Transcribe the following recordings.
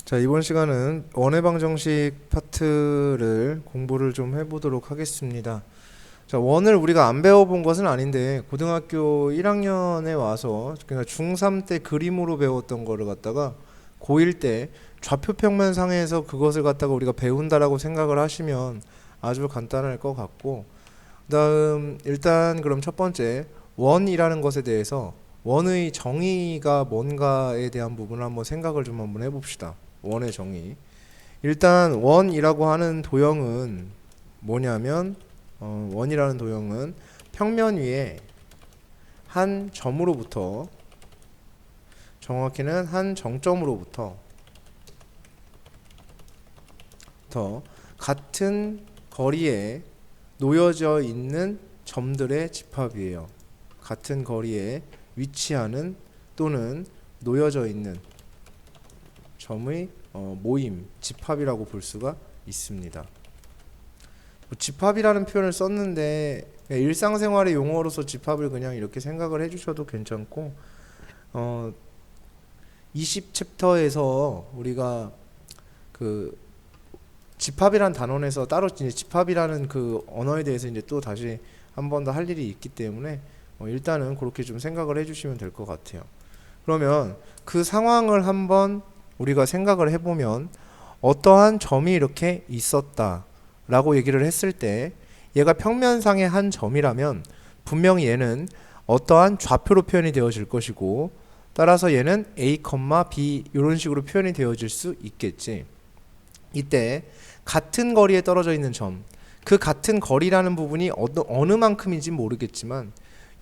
자, 이번 시간은 원의 방정식 파트를 공부를 좀 해보도록 하겠습니다. 자, 원을 우리가 안 배워본 것은 아닌데 고등학교 1학년에 와서 그러니까 중3 때 그림으로 배웠던 거를 갖다가 고1 때 좌표평면상에서 그것을 갖다가 우리가 배운다라고 생각을 하시면 아주 간단할 것 같고, 그다음 일단 그럼 첫 번째 원이라는 것에 대해서 원의 정의가 뭔가에 대한 부분을 한번 생각을 좀 한번 해봅시다. 원의 정의. 일단 원이라고 하는 도형은 뭐냐면 원이라는 도형은 평면 위에 한 점으로부터, 정확히는 한 정점으로부터 같은 거리에 놓여져 있는 점들의 집합이에요. 같은 거리에 위치하는 또는 놓여져 있는 점의 모임, 집합이라고 볼 수가 있습니다. 집합이라는 표현을 썼는데 일상생활의 용어로서 집합을 그냥 이렇게 생각을 해주셔도 괜찮고, 20챕터에서 우리가 그 집합이란 단원에서 따로 이제 집합이라는 그 언어에 대해서 이제 또 다시 한 번 더 할 일이 있기 때문에 일단은 그렇게 좀 생각을 해주시면 될 것 같아요. 그러면 그 상황을 한번 우리가 생각을 해보면 어떠한 점이 이렇게 있었다 라고 얘기를 했을 때 얘가 평면상의 한 점이라면 분명히 얘는 어떠한 좌표로 표현이 되어질 것이고, 따라서 얘는 A, B 이런 식으로 표현이 되어질 수 있겠지. 이때 같은 거리에 떨어져 있는 점, 그 같은 거리라는 부분이 어느 만큼인지 모르겠지만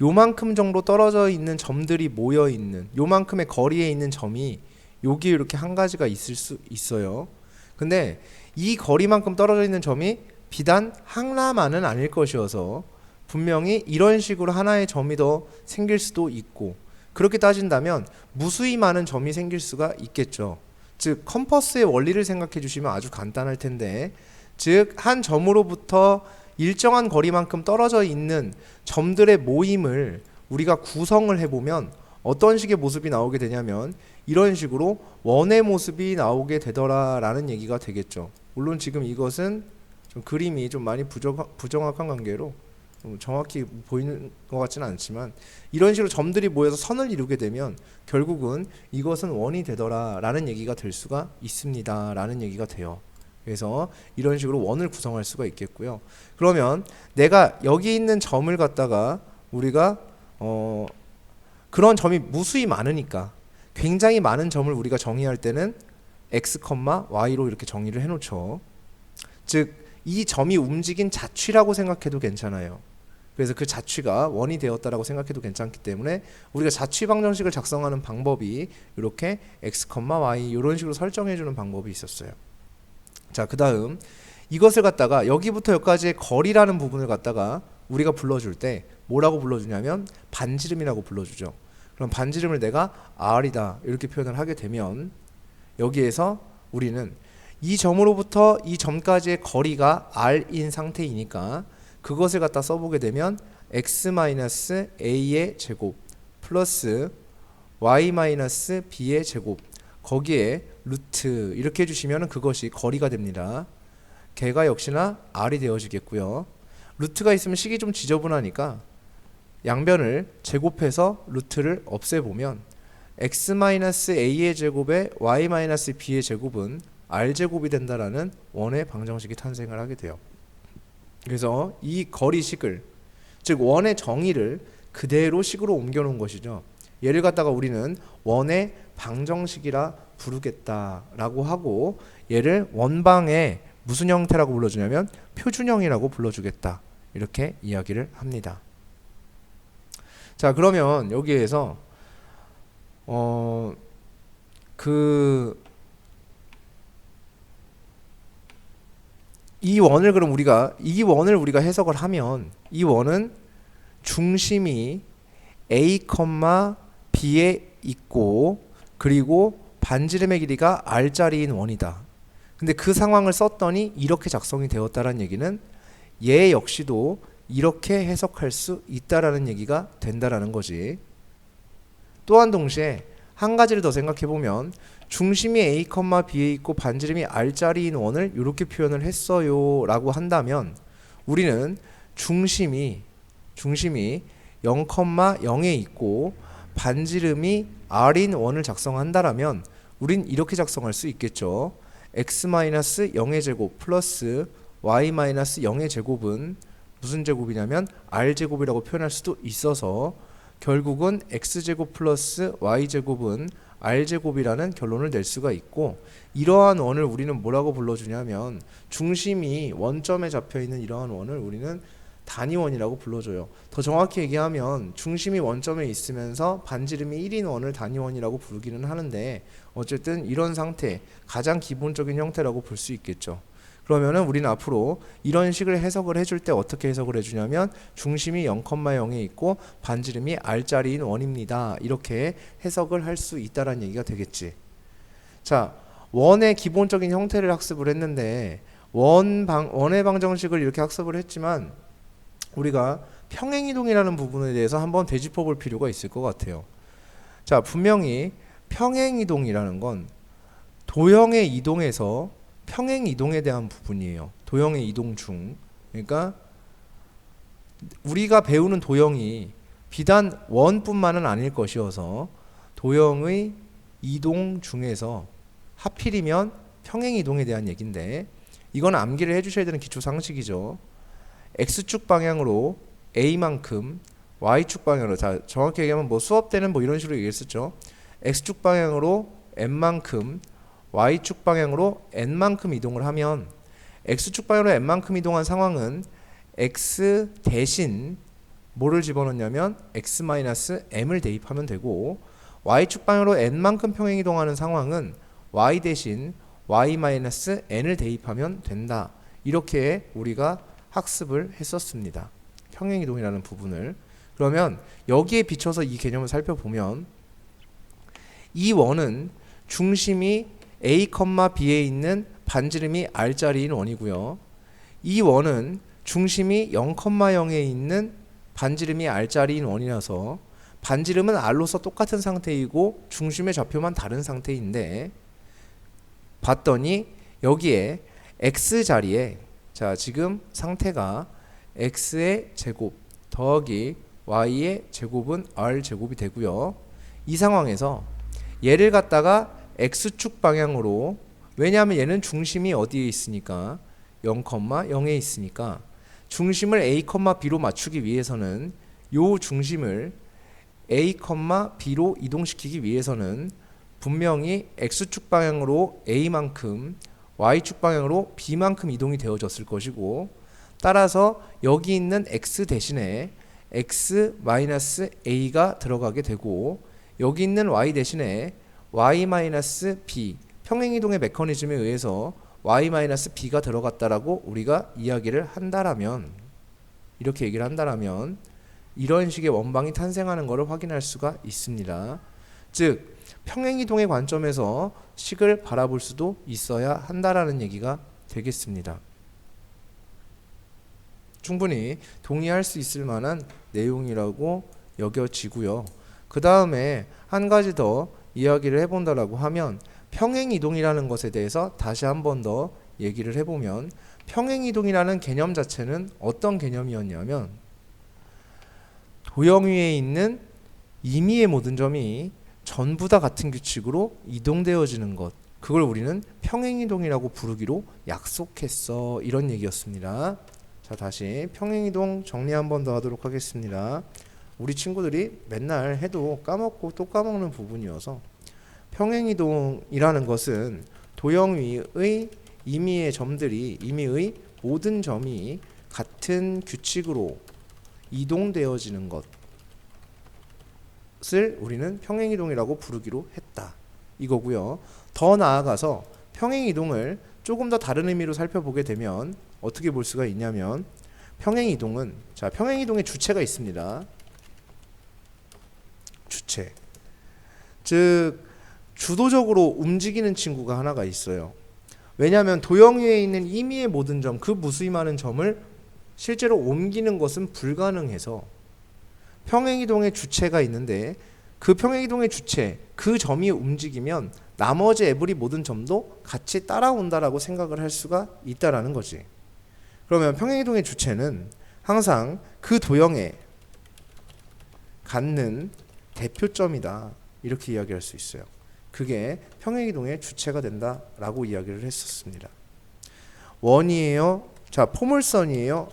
요만큼 정도 떨어져 있는 점들이 모여 있는 요만큼의 거리에 있는 점이 여기 이렇게 한 가지가 있을 수 있어요. 근데 이 거리만큼 떨어져 있는 점이 비단 하나만은 아닐 것이어서 분명히 이런 식으로 하나의 점이 더 생길 수도 있고, 그렇게 따진다면 무수히 많은 점이 생길 수가 있겠죠. 즉 컴퍼스의 원리를 생각해 주시면 아주 간단할 텐데, 즉 한 점으로부터 일정한 거리만큼 떨어져 있는 점들의 모임을 우리가 구성을 해보면 어떤 식의 모습이 나오게 되냐면 이런 식으로 원의 모습이 나오게 되더라라는 얘기가 되겠죠. 물론 지금 이것은 좀 그림이 좀 많이 부정확한 관계로 정확히 보이는 것 같지는 않지만 이런 식으로 점들이 모여서 선을 이루게 되면 결국은 이것은 원이 되더라라는 얘기가 될 수가 있습니다라는 얘기가 돼요. 그래서 이런 식으로 원을 구성할 수가 있겠고요. 그러면 내가 여기 있는 점을 갖다가 우리가 그런 점이 무수히 많으니까 굉장히 많은 점을 우리가 정의할 때는 x, y로 이렇게 정의를 해놓죠. 즉 이 점이 움직인 자취라고 생각해도 괜찮아요. 그래서 그 자취가 원이 되었다라고 생각해도 괜찮기 때문에 우리가 자취 방정식을 작성하는 방법이 이렇게 x, y 이런 식으로 설정해주는 방법이 있었어요. 자, 그 다음 이것을 갖다가 여기부터 여기까지의 거리라는 부분을 갖다가 우리가 불러줄 때 뭐라고 불러주냐면 반지름이라고 불러주죠. 그럼 반지름을 내가 r이다 이렇게 표현을 하게 되면 여기에서 우리는 이 점으로부터 이 점까지의 거리가 r인 상태이니까 그것을 갖다 써보게 되면 x-a의 제곱 플러스 y-b의 제곱 거기에 루트 이렇게 해주시면 그것이 거리가 됩니다. 걔가 역시나 r이 되어지겠고요. 루트가 있으면 식이 좀 지저분하니까 양변을 제곱해서 루트를 없애보면 x-a의 제곱에 y-b의 제곱은 r제곱이 된다라는 원의 방정식이 탄생을 하게 돼요. 그래서 이 거리식을, 즉 원의 정의를 그대로 식으로 옮겨놓은 것이죠. 얘를 갖다가 우리는 원의 방정식이라 부르겠다라고 하고 얘를 원방의 무슨 형태라고 불러주냐면 표준형이라고 불러주겠다 이렇게 이야기를 합니다. 자, 그러면 여기에서 이 원을 그럼 이 원을 우리가 해석을 하면 이 원은 중심이 a, b에 있고 그리고 반지름의 길이가 r짜리인 원이다. 근데 그 상황을 썼더니 이렇게 작성이 되었다라는 얘기는 얘 역시도 이렇게 해석할 수 있다라는 얘기가 된다라는 거지. 또한 동시에 한 가지를 더 생각해 보면 중심이 A, B에 있고 반지름이 R자리인 원을 이렇게 표현을 했어요 라고 한다면 우리는 중심이 0,0에 있고 반지름이 R인 원을 작성한다라면 우린 이렇게 작성할 수 있겠죠. x-0의 제곱 플러스 y-0의 제곱은 무슨 제곱이냐면 R제곱이라고 표현할 수도 있어서 결국은 x제곱 플러스 y제곱은 R제곱이라는 결론을 낼 수가 있고, 이러한 원을 우리는 뭐라고 불러주냐면 중심이 원점에 잡혀있는 이러한 원을 우리는 단위원이라고 불러줘요. 더 정확히 얘기하면 중심이 원점에 있으면서 반지름이 1인 원을 단위원이라고 부르기는 하는데 어쨌든 이런 상태, 가장 기본적인 형태라고 볼 수 있겠죠. 그러면은 우리는 앞으로 이런 식을 해석을 해줄 때 어떻게 해석을 해주냐면 중심이 0,0에 있고 반지름이 R자리인 원입니다. 이렇게 해석을 할 수 있다는 얘기가 되겠지. 자, 원의 기본적인 형태를 학습을 했는데 원의 방정식을 이렇게 학습을 했지만 우리가 평행이동이라는 부분에 대해서 한번 되짚어 볼 필요가 있을 것 같아요. 자, 분명히 평행이동이라는 건 도형의 이동에서 평행이동에 대한 부분이에요. 도형의 이동 중. 그러니까 우리가 배우는 도형이 비단 원뿐만은 아닐 것이어서 도형의 이동 중에서 하필이면 평행이동에 대한 얘기인데 이건 암기를 해주셔야 되는 기초 상식이죠. X축 방향으로 A만큼 Y축 방향으로, 자 정확히 얘기하면 뭐 수업 때는 뭐 이런 식으로 얘기했었죠. X축 방향으로 M만큼 Y축 방향으로 N만큼 이동을 하면 X축 방향으로 N만큼 이동한 상황은 X 대신 뭐를 집어넣냐면 X-M을 대입하면 되고, Y축 방향으로 N만큼 평행 이동하는 상황은 Y 대신 Y-N을 대입하면 된다. 이렇게 우리가 학습을 했었습니다. 평행이동이라는 부분을. 그러면 여기에 비춰서 이 개념을 살펴보면 이 원은 중심이 A, B에 있는 반지름이 R자리인 원이고요. 이 원은 중심이 0,0에 있는 반지름이 R자리인 원이라서 반지름은 R로서 똑같은 상태이고 중심의 좌표만 다른 상태인데 봤더니 여기에 X자리에, 자 지금 상태가 X의 제곱 더하기 Y의 제곱은 R제곱이 되고요. 이 상황에서 얘를 갖다가 X축 방향으로, 왜냐하면 얘는 중심이 어디에 있으니까 0,0에 있으니까 중심을 A, B로 맞추기 위해서는 요 중심을 A, B로 이동시키기 위해서는 분명히 X축 방향으로 A만큼 Y축 방향으로 B만큼 이동이 되어졌을 것이고, 따라서 여기 있는 X 대신에 X-A가 들어가게 되고 여기 있는 Y 대신에 Y-B, 평행이동의 메커니즘에 의해서 Y-B가 들어갔다라고 우리가 이야기를 한다라면, 이렇게 얘기를 한다라면 이런 식의 원방이 탄생하는 것을 확인할 수가 있습니다. 즉 평행이동의 관점에서 식을 바라볼 수도 있어야 한다라는 얘기가 되겠습니다. 충분히 동의할 수 있을 만한 내용이라고 여겨지고요. 그 다음에 한 가지 더 이야기를 해본다라고 하면 평행이동이라는 것에 대해서 다시 한 번 더 얘기를 해보면, 평행이동이라는 개념 자체는 어떤 개념이었냐면 도형 위에 있는 임의의 모든 점이 전부 다 같은 규칙으로 이동되어지는 것, 그걸 우리는 평행이동이라고 부르기로 약속했어, 이런 얘기였습니다. 자, 다시 평행이동 정리 한 번 더 하도록 하겠습니다. 우리 친구들이 맨날 해도 까먹고 또 까먹는 부분이어서, 평행이동이라는 것은 도형 위의 임의의 점들이, 임의의 모든 점이 같은 규칙으로 이동되어지는 것을 우리는 평행이동이라고 부르기로 했다, 이거고요. 더 나아가서 평행이동을 조금 더 다른 의미로 살펴보게 되면 어떻게 볼 수가 있냐면, 평행이동은, 자 평행이동의 주체가 있습니다. 주체, 즉 주도적으로 움직이는 친구가 하나가 있어요. 왜냐하면 도형 위에 있는 임의의 모든 점, 그 무수히 많은 점을 실제로 옮기는 것은 불가능해서 평행이동의 주체가 있는데 그 평행이동의 주체, 그 점이 움직이면 나머지 에브리 모든 점도 같이 따라온다라고 생각을 할 수가 있다라는 거지. 그러면 평행이동의 주체는 항상 그 도형에 갖는 대표점이다, 이렇게 이야기할 수 있어요. 그게 평행이동의 주체가 된다라고 이야기를 했었습니다. 원이에요. 자, 포물선이에요.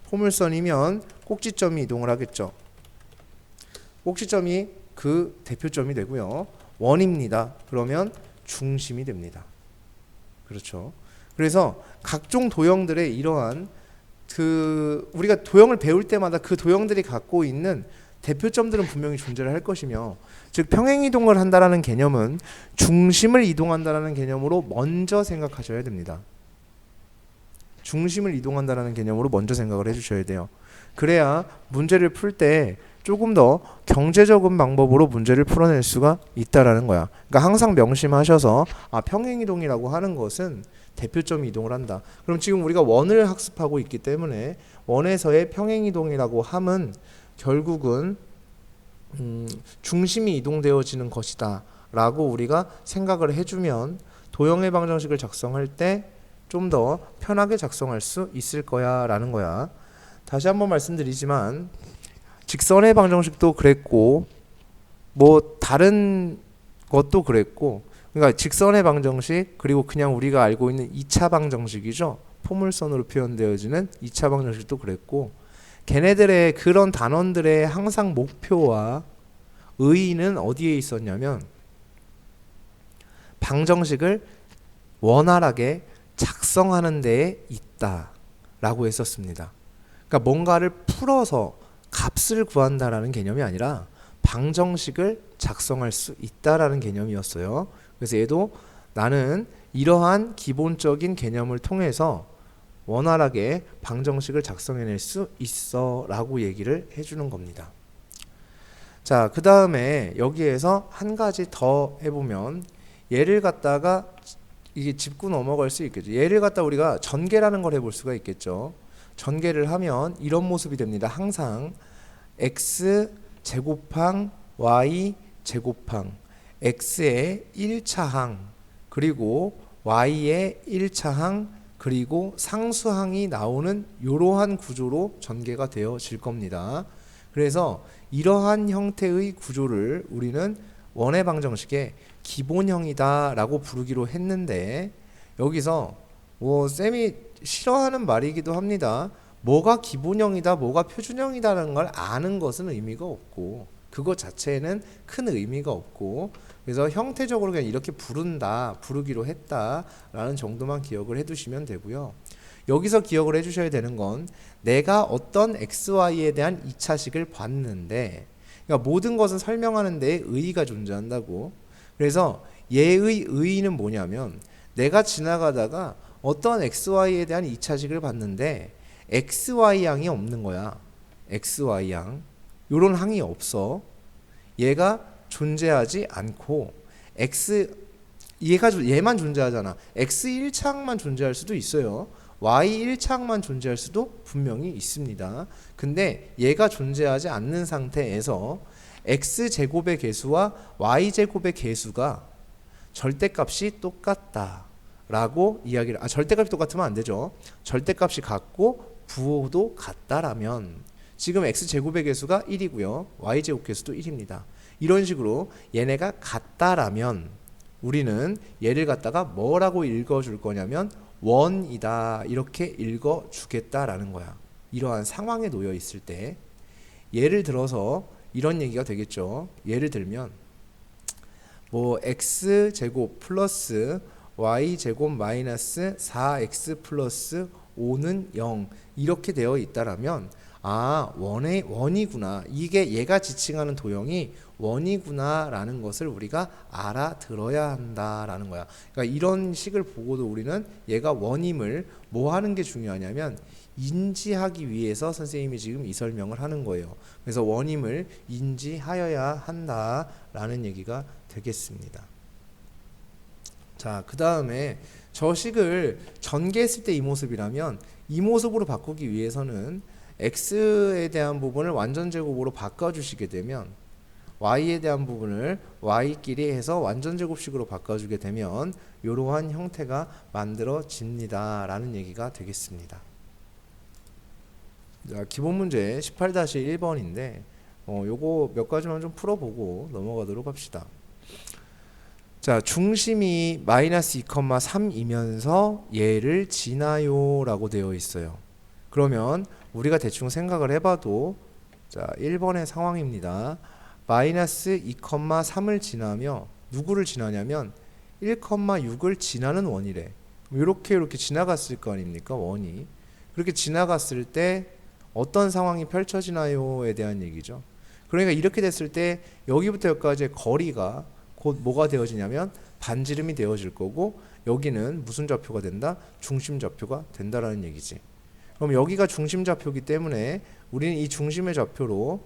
포물선이면 꼭지점이 이동을 하겠죠. 꼭지점이 그 대표점이 되고요. 원입니다. 그러면 중심이 됩니다. 그렇죠. 그래서 각종 도형들의 이러한 우리가 도형을 배울 때마다 그 도형들이 갖고 있는 대표점들은 분명히 존재를 할 것이며, 즉 평행이동을 한다라는 개념은 중심을 이동한다라는 개념으로 먼저 생각하셔야 됩니다. 중심을 이동한다라는 개념으로 먼저 생각을 해주셔야 돼요. 그래야 문제를 풀 때 조금 더 경제적인 방법으로 문제를 풀어낼 수가 있다라는 거야. 그러니까 항상 명심하셔서 평행이동이라고 하는 것은 대표점이 이동을 한다. 그럼 지금 우리가 원을 학습하고 있기 때문에 원에서의 평행이동이라고 함은 결국은 중심이 이동되어지는 것이다 라고 우리가 생각을 해주면 도형의 방정식을 작성할 때 좀 더 편하게 작성할 수 있을 거야 라는 거야. 다시 한번 말씀드리지만 직선의 방정식도 그랬고 뭐 다른 것도 그랬고, 그러니까 직선의 방정식 그리고 그냥 우리가 알고 있는 2차 방정식이죠. 포물선으로 표현되어지는 2차 방정식도 그랬고, 걔네들의 그런 단원들의 항상 목표와 의의는 어디에 있었냐면 방정식을 원활하게 작성하는 데에 있다라고 했었습니다. 그러니까 뭔가를 풀어서 값을 구한다라는 개념이 아니라 방정식을 작성할 수 있다라는 개념이었어요. 그래서 얘도 나는 이러한 기본적인 개념을 통해서 원활하게 방정식을 작성해낼 수 있어 라고 얘기를 해주는 겁니다. 자, 그 다음에 여기에서 한 가지 더 해보면 얘를 갖다가 이게 짚고 넘어갈 수 있겠죠. 얘를 갖다 우리가 전개라는 걸 해볼 수가 있겠죠. 전개를 하면 이런 모습이 됩니다. 항상 x 제곱항 y 제곱항 x의 1차항 그리고 y의 1차항 그리고 상수항이 나오는 이러한 구조로 전개가 되어질 겁니다. 그래서 이러한 형태의 구조를 우리는 원의 방정식의 기본형이다 라고 부르기로 했는데, 여기서 쌤이 싫어하는 말이기도 합니다. 뭐가 기본형이다 뭐가 표준형이다라는 걸 아는 것은 의미가 없고 그것 자체에는 큰 의미가 없고, 그래서 형태적으로 그냥 이렇게 부르기로 했다라는 정도만 기억을 해두시면 되고요. 여기서 기억을 해주셔야 되는 건 내가 어떤 XY에 대한 2차식을 봤는데, 그러니까 모든 것은 설명하는 데 의의가 존재한다고. 그래서 얘의 의의는 뭐냐면 내가 지나가다가 어떤 XY에 대한 2차식을 봤는데 XY항이 없는 거야. XY항 요런 항이 없어. 얘가 존재하지 않고 얘만 존재하잖아. X 1차항만 존재할 수도 있어요. Y 1차항만 존재할 수도 분명히 있습니다. 근데 얘가 존재하지 않는 상태에서 X제곱의 개수와 Y제곱의 개수가 절대값이 똑같다 라고 이야기를, 절대값이 똑같으면 안 되죠. 절대값이 같고 부호도 같다라면 지금 X제곱의 개수가 1이고요 Y제곱 개수도 1입니다. 이런 식으로 얘네가 같다라면 우리는 얘를 갖다가 뭐라고 읽어줄 거냐면 원이다 이렇게 읽어주겠다라는 거야. 이러한 상황에 놓여 있을 때 예를 들어서 이런 얘기가 되겠죠. 예를 들면 뭐 x제곱 플러스 y제곱 마이너스 4x 플러스 5는 0 이렇게 되어 있다라면 원이구나. 이게 얘가 지칭하는 도형이 원이구나 라는 것을 우리가 알아들어야 한다라는 거야. 그러니까 이런 식을 보고도 우리는 얘가 원임을 뭐 하는 게 중요하냐면 인지하기 위해서 선생님이 지금 이 설명을 하는 거예요. 그래서 원임을 인지하여야 한다라는 얘기가 되겠습니다. 자, 그 다음에 저 식을 전개했을 때 이 모습이라면 이 모습으로 바꾸기 위해서는 x에 대한 부분을 완전 제곱으로 바꿔주시게 되면 y에 대한 부분을 y끼리 해서 완전제곱식으로 바꿔주게 되면 이러한 형태가 만들어집니다 라는 얘기가 되겠습니다. 자, 기본 문제 18-1번인데 요거 몇 가지만 좀 풀어보고 넘어가도록 합시다. 자, 중심이 마이너스 2,3이면서 얘를 지나요 라고 되어 있어요. 그러면 우리가 대충 생각을 해봐도 자, 1번의 상황입니다. 마이너스 2,3을 지나며 누구를 지나냐면 1,6을 지나는 원이래. 이렇게 지나갔을 거 아닙니까? 원이. 그렇게 지나갔을 때 어떤 상황이 펼쳐지나요에 대한 얘기죠. 그러니까 이렇게 됐을 때 여기부터 여기까지의 거리가 곧 뭐가 되어지냐면 반지름이 되어질 거고 여기는 무슨 좌표가 된다? 중심 좌표가 된다라는 얘기지. 그럼 여기가 중심 좌표이기 때문에 우리는 이 중심의 좌표로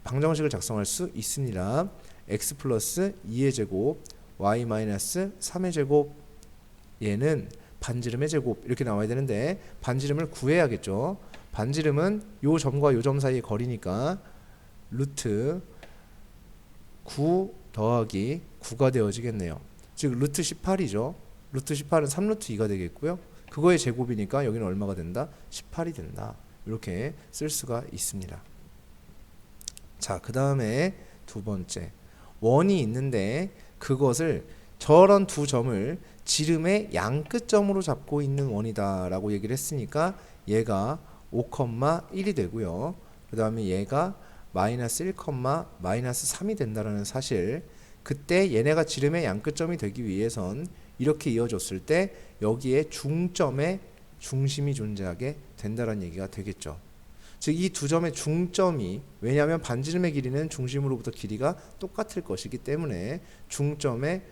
방정식을 작성할 수 있습니다. x 플러스 2의 제곱 y 마이너스 3의 제곱 얘는 반지름의 제곱 이렇게 나와야 되는데 반지름을 구해야겠죠. 반지름은 요 점과 요 점 사이의 거리니까 루트 9 더하기 9가 되어지겠네요. 즉 루트 18이죠. 루트 18은 3루트 2가 되겠고요. 그거의 제곱이니까 여기는 얼마가 된다? 18이 된다. 이렇게 쓸 수가 있습니다. 자, 그 다음에 두 번째 원이 있는데 그것을 저런 두 점을 지름의 양끝점으로 잡고 있는 원이다 라고 얘기를 했으니까 얘가 5,1이 되고요. 그 다음에 얘가 마이너스 1, 마이너스 3이 된다는 사실. 그때 얘네가 지름의 양끝점이 되기 위해선 이렇게 이어졌을 때 여기에 중점에 중심이 존재하게 된다는 얘기가 되겠죠. 즉 이 두 점의 중점이 왜냐하면 반지름의 길이는 중심으로부터 길이가 똑같을 것이기 때문에 중점에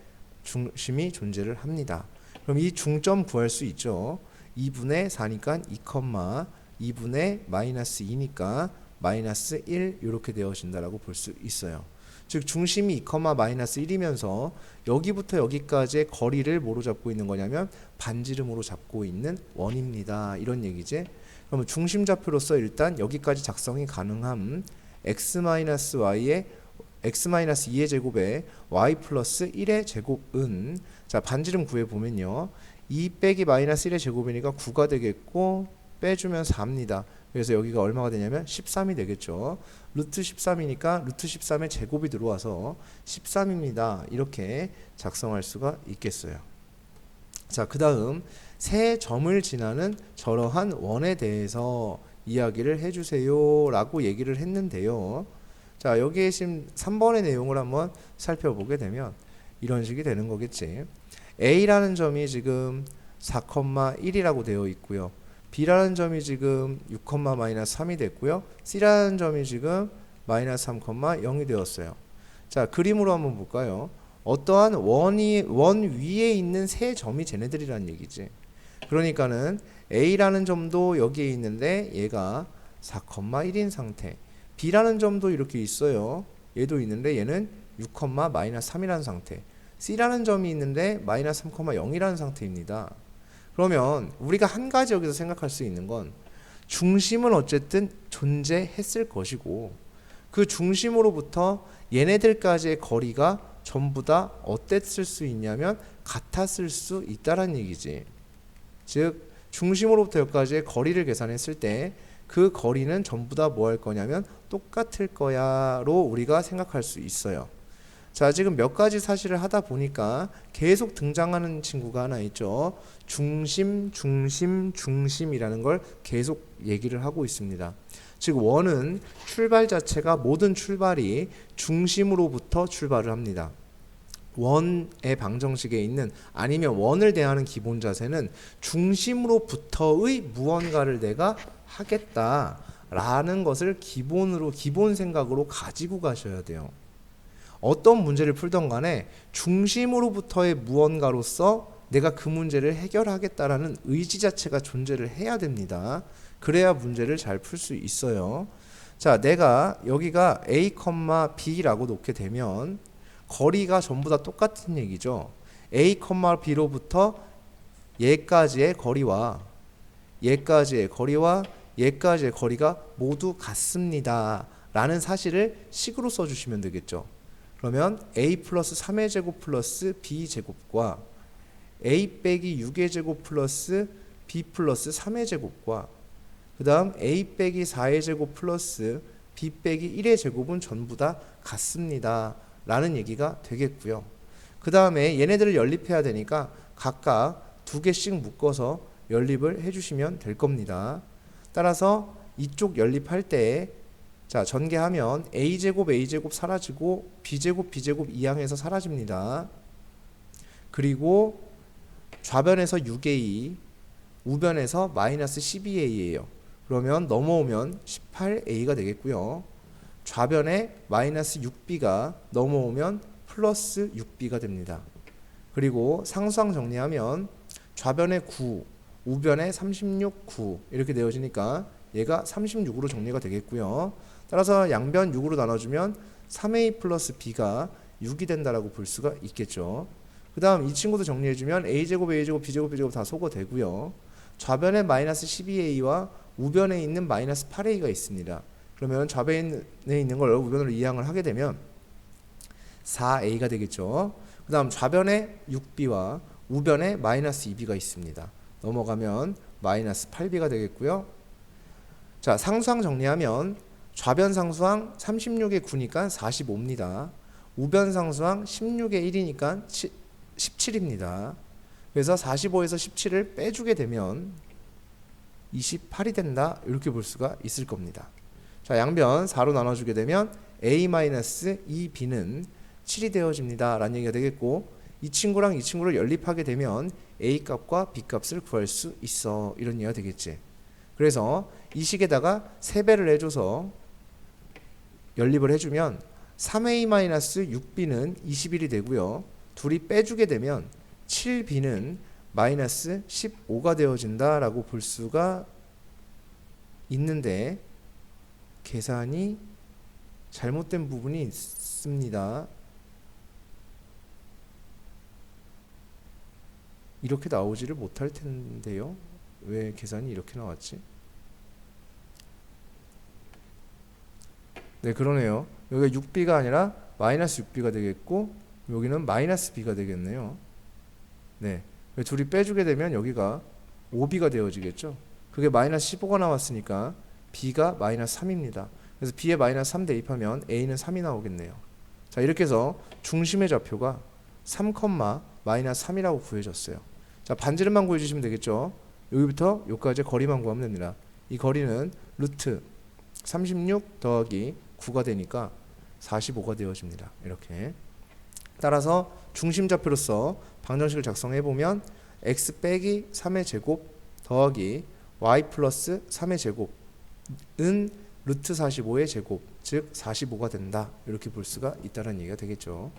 중심이 존재를 합니다. 그럼 이 중점 구할 수 있죠. 2분의 4니까 2분의 마이너스 2니까 마이너스 1 이렇게 되어진다라고 볼 수 있어요. 즉 중심이 2, 마이너스 1이면서 여기부터 여기까지의 거리를 뭐로 잡고 있는 거냐면 반지름으로 잡고 있는 원입니다. 이런 얘기지. 그러면 중심 좌표로서 일단 여기까지 작성이 가능함 x-y의 x-2의 제곱에 y 플러스 1의 제곱은 자 반지름 구해보면요 2 빼기 마이너스 1의 제곱이니까 9가 되겠고 빼주면 4입니다. 그래서 여기가 얼마가 되냐면 13이 되겠죠. 루트 13이니까 루트 13의 제곱이 들어와서 13입니다. 이렇게 작성할 수가 있겠어요. 자, 그 다음 세 점을 지나는 저러한 원에 대해서 이야기를 해주세요 라고 얘기를 했는데요. 자, 여기에 지금 3번의 내용을 한번 살펴보게 되면 이런 식이 되는 거겠지. A라는 점이 지금 4,1이라고 되어 있고요. B라는 점이 지금 6, 마이너스 3이 됐고요. C라는 점이 지금 마이너스 3,0이 되었어요. 자, 그림으로 한번 볼까요? 어떠한 원 위에 있는 세 점이 쟤네들이라는 얘기지. 그러니까는 A라는 점도 여기에 있는데 얘가 4,1인 상태. B라는 점도 이렇게 있어요. 얘도 있는데 얘는 6, 마이너스 3이라는 상태. C라는 점이 있는데 마이너스 3,0이라는 상태입니다. 그러면 우리가 한 가지 여기서 생각할 수 있는 건 중심은 어쨌든 존재했을 것이고 그 중심으로부터 얘네들까지의 거리가 전부 다 어땠을 수 있냐면 같았을 수 있다는 얘기지. 즉 중심으로부터 여기까지의 거리를 계산했을 때 그 거리는 전부 다 뭐 할 거냐면 똑같을 거야로 우리가 생각할 수 있어요. 자, 지금 몇 가지 사실을 하다 보니까 계속 등장하는 친구가 하나 있죠. 중심이라는 걸 계속 얘기를 하고 있습니다. 즉 원은 출발 자체가 모든 출발이 중심으로부터 출발을 합니다. 원의 방정식에 있는 아니면 원을 대하는 기본 자세는 중심으로부터의 무언가를 내가 하겠다라는 것을 기본 생각으로 가지고 가셔야 돼요. 어떤 문제를 풀던 간에 중심으로부터의 무언가로서 내가 그 문제를 해결하겠다라는 의지 자체가 존재를 해야 됩니다. 그래야 문제를 잘 풀 수 있어요. 자, 내가 여기가 A, B라고 놓게 되면 거리가 전부 다 똑같은 얘기죠. A, B로부터 얘까지의 거리와 얘까지의 거리가 모두 같습니다 라는 사실을 식으로 써주시면 되겠죠. 그러면 a 플러스 3의 제곱 플러스 b 제곱과 a 빼기 6의 제곱 플러스 b 플러스 3의 제곱과 그 다음 a 빼기 4의 제곱 플러스 b 빼기 1의 제곱은 전부 다 같습니다 라는 얘기가 되겠고요. 그 다음에 얘네들을 연립해야 되니까 각각 두 개씩 묶어서 연립을 해주시면 될 겁니다. 따라서 이쪽 연립할 때 자 전개하면 a제곱 사라지고 b제곱 이항에서 사라집니다. 그리고 좌변에서 6a 우변에서 마이너스 12a예요. 그러면 넘어오면 18a가 되겠고요. 좌변에 마이너스 6b가 넘어오면 플러스 6b가 됩니다. 그리고 상수항 정리하면 좌변에 9 우변에 36, 9 이렇게 되어지니까 얘가 36으로 정리가 되겠고요. 따라서 양변 6으로 나눠주면 3a 플러스 b가 6이 된다라고 볼 수가 있겠죠. 그 다음 이 친구도 정리해주면 a제곱 b제곱 다 소거되고요. 좌변에 마이너스 12a와 우변에 있는 마이너스 8a가 있습니다. 그러면 좌변에 있는 걸 우변으로 이항을 하게 되면 4a가 되겠죠. 그 다음 좌변에 6b와 우변에 마이너스 2b가 있습니다. 넘어가면 마이너스 8b가 되겠고요. 자 상수항 정리하면 좌변 상수항 36의 9니까 45입니다. 우변 상수항 16의 1이니까 17입니다. 그래서 45에서 17을 빼주게 되면 28이 된다 이렇게 볼 수가 있을 겁니다. 자 양변 4로 나눠주게 되면 a-2b는 7이 되어집니다 라는 얘기가 되겠고 이 친구랑 이 친구를 연립하게 되면 a 값과 b 값을 구할 수 있어 이런 얘기가 되겠지. 그래서 이 식에다가 3배를 해줘서 연립을 해주면 3a-6b는 21이 되고요. 둘이 빼주게 되면 7b는 마이너스 15가 되어진다 라고 볼 수가 있는데 계산이 잘못된 부분이 있습니다. 이렇게 나오지를 못할 텐데요. 왜 계산이 이렇게 나왔지? 네 그러네요. 여기가 6b가 아니라 마이너스 6b가 되겠고 여기는 마이너스 b가 되겠네요. 네 둘이 빼주게 되면 여기가 5b가 되어지겠죠. 그게 마이너스 15가 나왔으니까 b가 마이너스 3입니다. 그래서 b에 마이너스 3 대입하면 a는 3이 나오겠네요. 자 이렇게 해서 중심의 좌표가 3, 마이너스 3이라고 구해졌어요. 자 반지름만 구해주시면 되겠죠. 여기부터 여기까지 거리만 구하면 됩니다. 이 거리는 루트 36 더하기 9가 되니까 45가 되어집니다. 이렇게 따라서 중심 좌표로서 방정식을 작성해보면 x 빼기 3의 제곱 더하기 y 플러스 3의 제곱은 루트 45의 제곱 즉 45가 된다 이렇게 볼 수가 있다는 얘기가 되겠죠.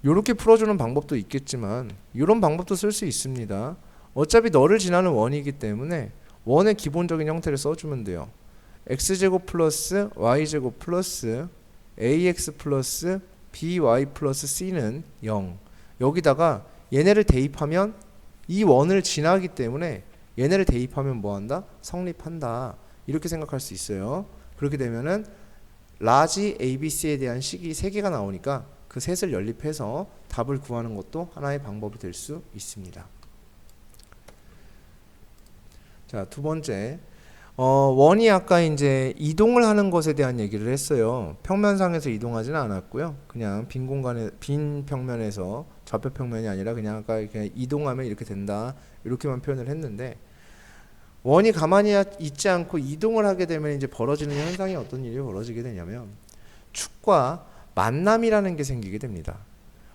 이렇게 풀어주는 방법도 있겠지만 이런 방법도 쓸 수 있습니다. 어차피 너를 지나는 원이기 때문에 원의 기본적인 형태를 써주면 돼요. x제곱 플러스 y제곱 플러스 ax 플러스 by 플러스 c는 0 여기다가 얘네를 대입하면 이 원을 지나기 때문에 얘네를 대입하면 뭐한다? 성립한다 이렇게 생각할 수 있어요. 그렇게 되면은 라지 ABC에 대한 식이 3개가 나오니까 그 셋을 연립해서 답을 구하는 것도 하나의 방법이 될 수 있습니다. 자, 두 번째 원이 아까 이제 이동을 하는 것에 대한 얘기를 했어요. 평면상에서 이동하지는 않았고요. 그냥 빈 공간에 빈 평면에서 좌표 평면이 아니라 그냥 아까 그냥 이동하면 이렇게 된다 이렇게만 표현을 했는데 원이 가만히 있지 않고 이동을 하게 되면 이제 벌어지는 현상이 어떤 일이 벌어지게 되냐면 축과 만남이라는 게 생기게 됩니다.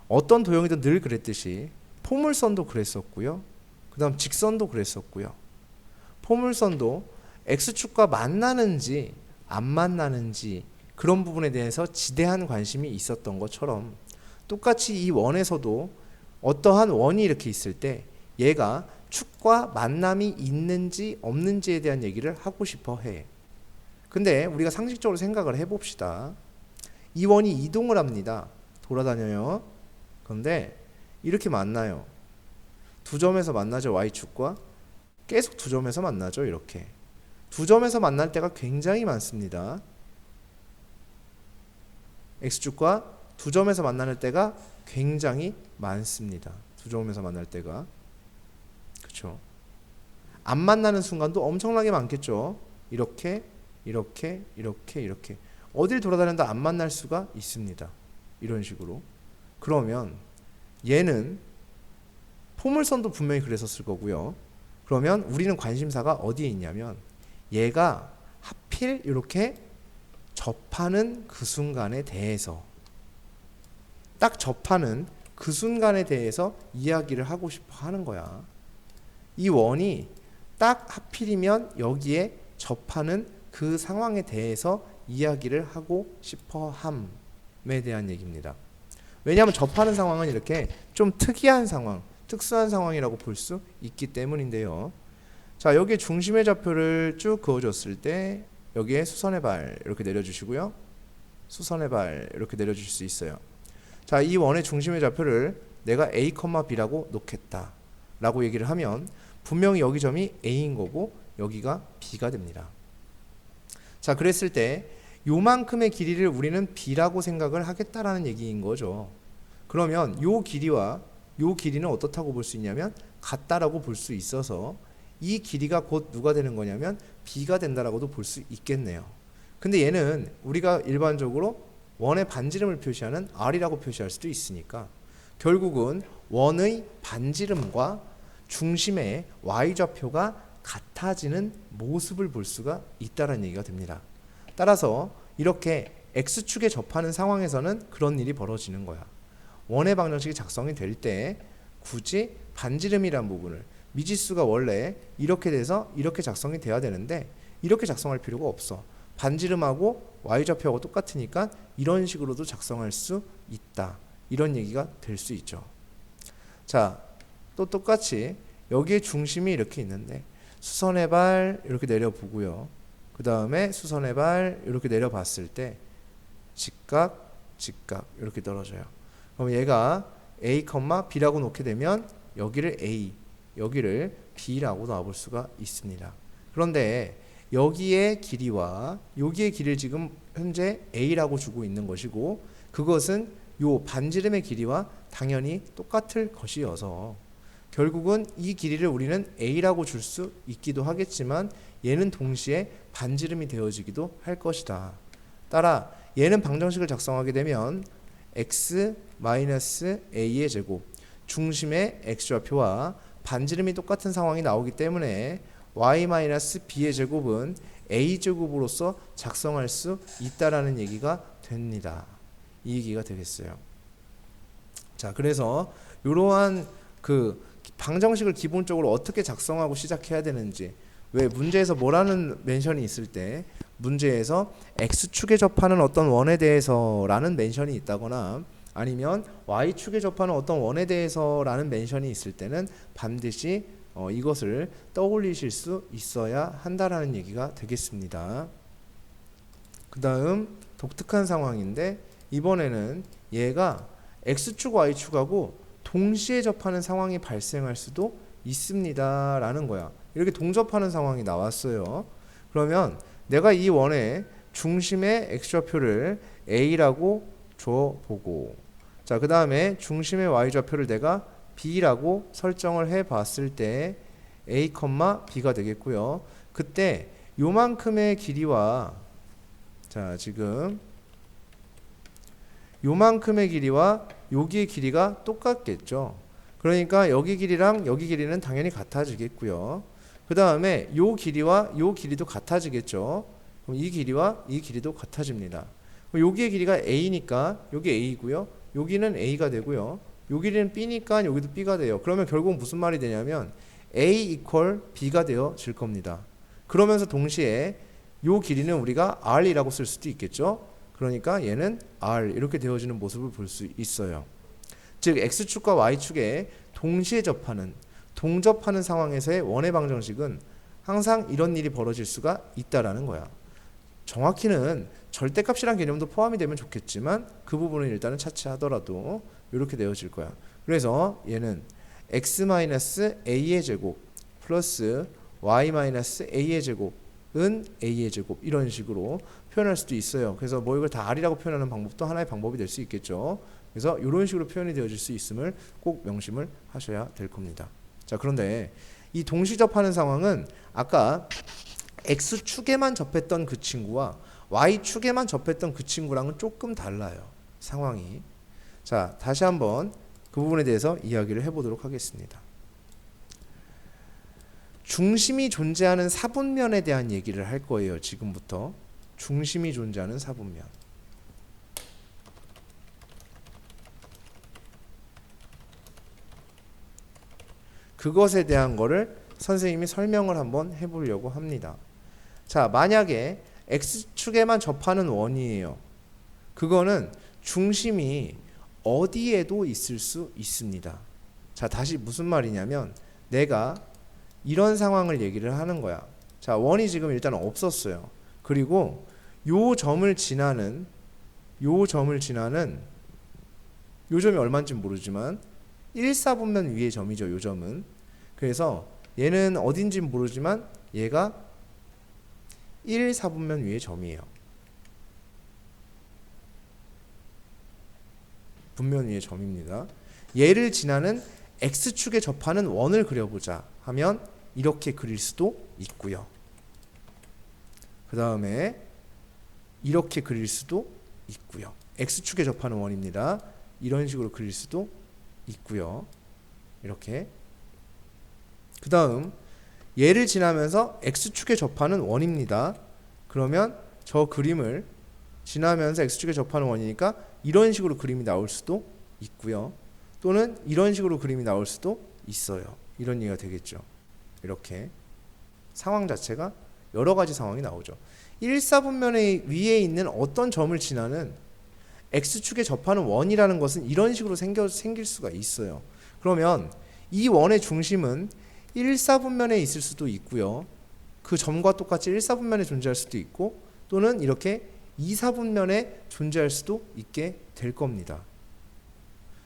어떤 도형이든 늘 그랬듯이 포물선도 그랬었고요. 그 다음 직선도 그랬었고요. 포물선도 X축과 만나는지 안 만나는지 그런 부분에 대해서 지대한 관심이 있었던 것처럼 똑같이 이 원에서도 어떠한 원이 이렇게 있을 때 얘가 축과 만남이 있는지 없는지에 대한 얘기를 하고 싶어 해. 근데 우리가 상식적으로 생각을 해봅시다. 이 원이 이동을 합니다. 돌아다녀요. 그런데 이렇게 만나요. 두 점에서 만나죠. Y축과 계속 두 점에서 만나죠. 이렇게 두 점에서 만날 때가 굉장히 많습니다. x축과 두 점에서 만나는 때가 굉장히 많습니다. 두 점에서 만날 때가. 그렇죠? 안 만나는 순간도 엄청나게 많겠죠. 이렇게 이렇게 이렇게 이렇게 어딜 돌아다닌다 안 만날 수가 있습니다. 이런 식으로. 그러면 얘는 포물선도 분명히 그랬었을 거고요. 그러면 우리는 관심사가 어디에 있냐면 얘가 하필 이렇게 접하는 그 순간에 대해서 딱 접하는 그 순간에 대해서 이야기를 하고 싶어 하는 거야. 이 원이 딱 하필이면 여기에 접하는 그 상황에 대해서 이야기를 하고 싶어 함에 대한 얘기입니다. 왜냐하면 접하는 상황은 이렇게 좀 특이한 상황, 특수한 상황이라고 볼 수 있기 때문인데요. 자, 여기에 중심의 좌표를 쭉 그어줬을 때 여기에 수선의 발 이렇게 내려주시고요. 수선의 발 이렇게 내려주실 수 있어요. 자, 이 원의 중심의 좌표를 내가 A, B라고 놓겠다 라고 얘기를 하면 분명히 여기 점이 A인 거고 여기가 B가 됩니다. 자, 그랬을 때 요만큼의 길이를 우리는 B라고 생각을 하겠다라는 얘기인 거죠. 그러면 요 길이와 요 길이는 어떻다고 볼 수 있냐면 같다라고 볼 수 있어서 이 길이가 곧 누가 되는 거냐면 B가 된다라고도 볼 수 있겠네요. 근데 얘는 우리가 일반적으로 원의 반지름을 표시하는 R이라고 표시할 수도 있으니까 결국은 원의 반지름과 중심의 Y좌표가 같아지는 모습을 볼 수가 있다는 얘기가 됩니다. 따라서 이렇게 X축에 접하는 상황에서는 그런 일이 벌어지는 거야. 원의 방정식이 작성이 될 때 굳이 반지름이란 부분을 미지수가 원래 이렇게 돼서 이렇게 작성이 돼야 되는데 이렇게 작성할 필요가 없어. 반지름하고 Y좌표하고 똑같으니까 이런 식으로도 작성할 수 있다. 이런 얘기가 될 수 있죠. 자, 또 똑같이 여기에 중심이 이렇게 있는데 수선의 발 이렇게 내려보고요. 그 다음에 수선의 발 이렇게 내려봤을 때 직각, 직각 이렇게 떨어져요. 그럼 얘가 A, B라고 놓게 되면 여기를 A, 여기를 B라고 놔볼 수가 있습니다. 그런데 여기의 길이와 여기의 길이를 지금 현재 A라고 주고 있는 것이고 그것은 요 반지름의 길이와 당연히 똑같을 것이어서 결국은 이 길이를 우리는 A라고 줄 수 있기도 하겠지만 얘는 동시에 반지름이 되어지기도 할 것이다. 따라 얘는 방정식을 작성하게 되면 x-a의 제곱 중심의 x좌표와 반지름이 똑같은 상황이 나오기 때문에 y-b의 제곱은 a제곱으로서 작성할 수 있다라는 얘기가 됩니다. 이 얘기가 되겠어요. 자, 그래서 이러한 그 방정식을 기본적으로 어떻게 작성하고 시작해야 되는지, 왜 문제에서 뭐라는 멘션이 있을 때 문제에서 x축에 접하는 어떤 원에 대해서라는 멘션이 있다거나 아니면 y축에 접하는 어떤 원에 대해서라는 멘션이 있을 때는 반드시 이것을 떠올리실 수 있어야 한다라는 얘기가 되겠습니다. 그 다음 독특한 상황인데 이번에는 얘가 x축 y축하고 동시에 접하는 상황이 발생할 수도 있습니다 라는 거야. 이렇게 동접하는 상황이 나왔어요. 그러면 내가 이 원의 중심의 x좌표를 a라고 줘보고 자, 그 다음에 중심의 y좌표를 내가 b라고 설정을 해봤을 때 a, b가 되겠고요. 그때 요만큼의 길이와 자, 지금 요만큼의 길이와 여기의 길이가 똑같겠죠. 그러니까 여기 길이랑 여기 길이는 당연히 같아지겠고요. 그 다음에 요 길이와 요 길이도 같아지겠죠. 그럼 이 길이와 이 길이도 같아집니다. 여기의 길이가 a니까 여기 a이고요. 여기는 a가 되고요. 요 길이는 b니까 여기도 b가 돼요. 그러면 결국 무슨 말이 되냐면 a equal b가 되어질 겁니다. 그러면서 동시에 요 길이는 우리가 r이라고 쓸 수도 있겠죠. 그러니까 얘는 r 이렇게 되어지는 모습을 볼 수 있어요. 즉 x축과 y축에 동시에 접하는 동접하는 상황에서의 원의 방정식은 항상 이런 일이 벌어질 수가 있다라는 거야. 정확히는 절대값이란 개념도 포함이 되면 좋겠지만 그 부분은 일단은 차치하더라도 이렇게 되어질 거야. 그래서 얘는 x-a의 제곱 플러스 y-a의 제곱 a의 제곱 이런 식으로 표현할 수도 있어요. 그래서 뭐 이걸 다 r이라고 표현하는 방법도 하나의 방법이 될 수 있겠죠. 그래서 이런 식으로 표현이 되어질 수 있음을 꼭 명심을 하셔야 될 겁니다. 자, 그런데 이 동시 접하는 상황은 아까 x축에만 접했던 그 친구와 y축에만 접했던 그 친구랑은 조금 달라요. 상황이. 자, 다시 한번 그 부분에 대해서 이야기를 해보도록 하겠습니다. 중심이 존재하는 사분면에 대한 얘기를 할 거예요. 지금부터. 중심이 존재하는 사분면. 그것에 대한 거를 선생님이 설명을 한번 해보려고 합니다. 자, 만약에 x축에만 접하는 원이에요. 그거는 중심이 어디에도 있을 수 있습니다. 자, 다시 무슨 말이냐면 내가 이런 상황을 얘기를 하는 거야. 자, 원이 지금 일단 없었어요. 그리고 요 점을 지나는 요 점이 얼마인지 모르지만 1사분면 위의 점이죠. 요 점은. 그래서 얘는 어딘지 모르지만 얘가 1사분면 위의 점이에요. 분면 위의 점입니다. 얘를 지나는 x축에 접하는 원을 그려보자 하면 이렇게 그릴 수도 있고요. 그 다음에 이렇게 그릴 수도 있고요. x축에 접하는 원입니다. 이런 식으로 그릴 수도 있고요. 이렇게. 그 다음 얘를 지나면서 x축에 접하는 원입니다. 그러면 저 그림을 지나면서 x축에 접하는 원이니까 이런 식으로 그림이 나올 수도 있고요. 또는 이런 식으로 그림이 나올 수도 있어요. 이런 얘기가 되겠죠. 이렇게 상황 자체가 여러 가지 상황이 나오죠. 1사분면의 위에 있는 어떤 점을 지나는 x축에 접하는 원이라는 것은 이런 식으로 생길 수가 있어요. 그러면 이 원의 중심은 1사분면에 있을 수도 있고요. 그 점과 똑같이 1사분면에 존재할 수도 있고 또는 이렇게 2사분면에 존재할 수도 있게 될 겁니다.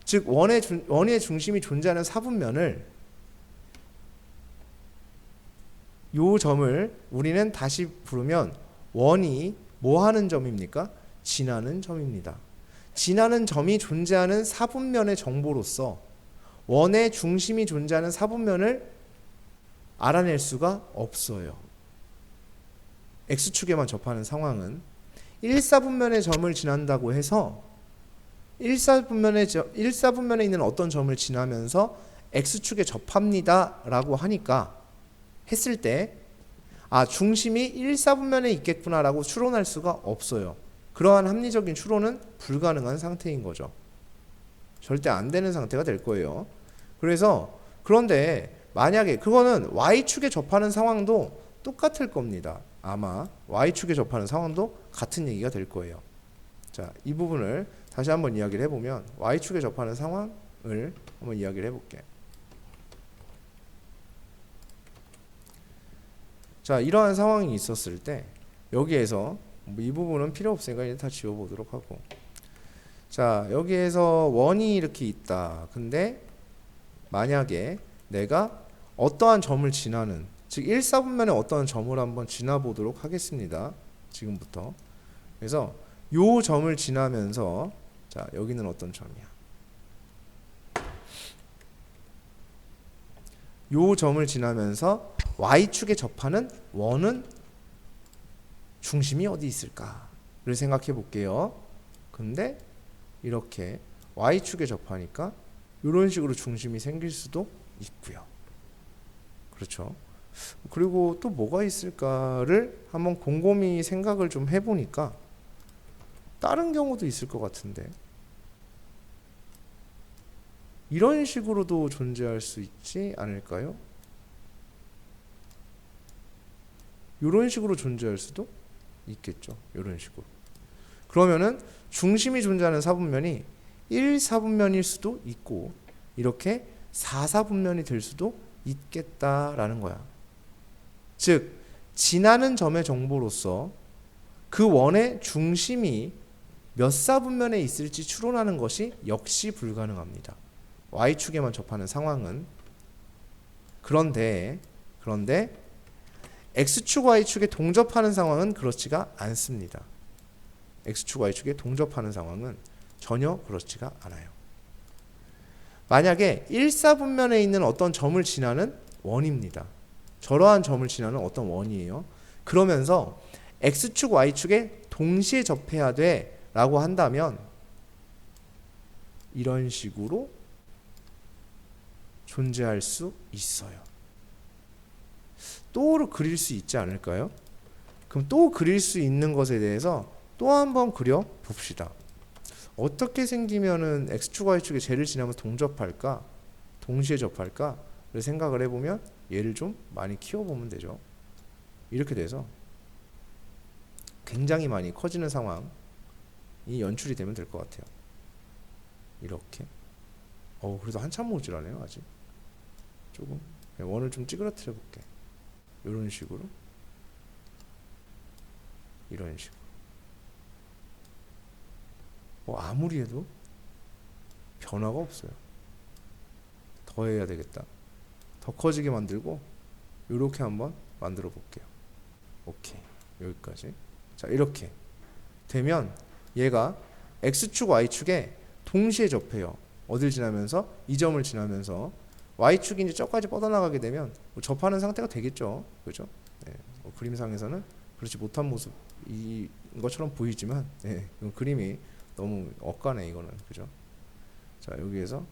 즉 원의 중심이 존재하는 사분면을 요 점을 우리는 다시 부르면 원이 뭐 하는 점입니까? 지나는 점입니다. 지나는 점이 존재하는 사분면의 정보로서 원의 중심이 존재하는 사분면을 알아낼 수가 없어요. x축에만 접하는 상황은 1사분면의 점을 지난다고 해서 1사분면에 있는 어떤 점을 지나면서 x축에 접합니다 라고 하니까 했을 때 중심이 1사분면에 있겠구나 라고 추론할 수가 없어요. 그러한 합리적인 추론은 불가능한 상태인 거죠. 절대 안 되는 상태가 될 거예요. 그런데 만약에 그거는 y축에 접하는 상황도 똑같을 겁니다. 아마 y축에 접하는 상황도 같은 얘기가 될 거예요. 자, 이 부분을 다시 한번 이야기를 해보면 y축에 접하는 상황을 한번 이야기를 해볼게. 자, 이러한 상황이 있었을 때 여기에서 이 부분은 필요 없으니까 이제 다 지워보도록 하고, 자, 여기에서 원이 이렇게 있다. 근데 만약에 내가 어떠한 점을 지나는, 즉 1사분면에 어떠한 점을 한번 지나보도록 하겠습니다. 지금부터. 그래서 요 점을 지나면서, 자, 여기는 어떤 점이야? 요 점을 지나면서 y축에 접하는 원은 중심이 어디 있을까를 생각해 볼게요. 근데 이렇게 y축에 접하니까 이런 식으로 중심이 생길 수도 있고요. 그렇죠. 그리고 또 뭐가 있을까를 한번 곰곰이 생각을 좀 해보니까 다른 경우도 있을 것 같은데, 이런 식으로도 존재할 수 있지 않을까요? 이런 식으로 존재할 수도 있겠죠. 이런 식으로. 그러면은 중심이 존재하는 사분면이 1사분면일 수도 있고 이렇게 4사분면이 될 수도 있겠다라는 거야. 즉 지나는 점의 정보로서 그 원의 중심이 몇 사분면에 있을지 추론하는 것이 역시 불가능합니다. y축에만 접하는 상황은. 그런데 X축, Y축에 동접하는 상황은 그렇지가 않습니다. X축, Y축에 동접하는 상황은 전혀 그렇지가 않아요. 만약에 1사분면에 있는 어떤 점을 지나는 원입니다. 저러한 점을 지나는 어떤 원이에요. 그러면서 X축, Y축에 동시에 접해야 돼 라고 한다면 이런 식으로 존재할 수 있어요. 또 그릴 수 있지 않을까요? 그럼 또 그릴 수 있는 것에 대해서 또 한번 그려 봅시다. 어떻게 생기면은 X축, Y축에 쟤를 지나면서 동접할까? 동시에 접할까? 를 생각을 해보면 얘를 좀 많이 키워보면 되죠. 이렇게 돼서 굉장히 많이 커지는 상황이 연출이 되면 될 것 같아요. 이렇게. 그래도 한참 모질하네요. 아직 조금. 원을 좀 찌그러뜨려 볼게. 이런 식으로, 이런 식으로. 아무리 해도 변화가 없어요. 더 해야 되겠다. 더 커지게 만들고 이렇게 한번 만들어 볼게요. 오케이, 여기까지. 자, 이렇게 되면 얘가 X축, Y축에 동시에 접해요. 어딜 지나면서? 이 점을 지나면서. Y축이 이제 저까지 뻗어나가게 되면 접하는 상태가 되겠죠. 그죠? 네, 그림상에서는 그렇지 못한 모습인 것처럼 보이지만, 네, 그림이 너무 엇가네 이거는. 그죠? 자, 여기에서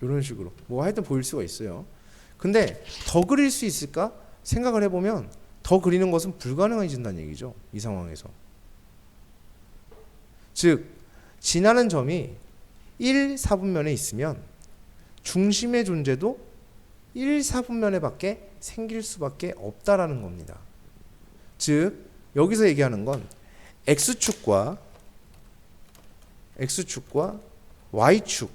이런 식으로 하여튼 보일 수가 있어요. 근데 더 그릴 수 있을까? 생각을 해보면 더 그리는 것은 불가능해진다는 얘기죠. 이 상황에서. 즉 지나는 점이 1사분면에 있으면 중심의 존재도 1사분면에 밖에 생길 수밖에 없다라는 겁니다. 즉 여기서 얘기하는 건 X축과 Y축에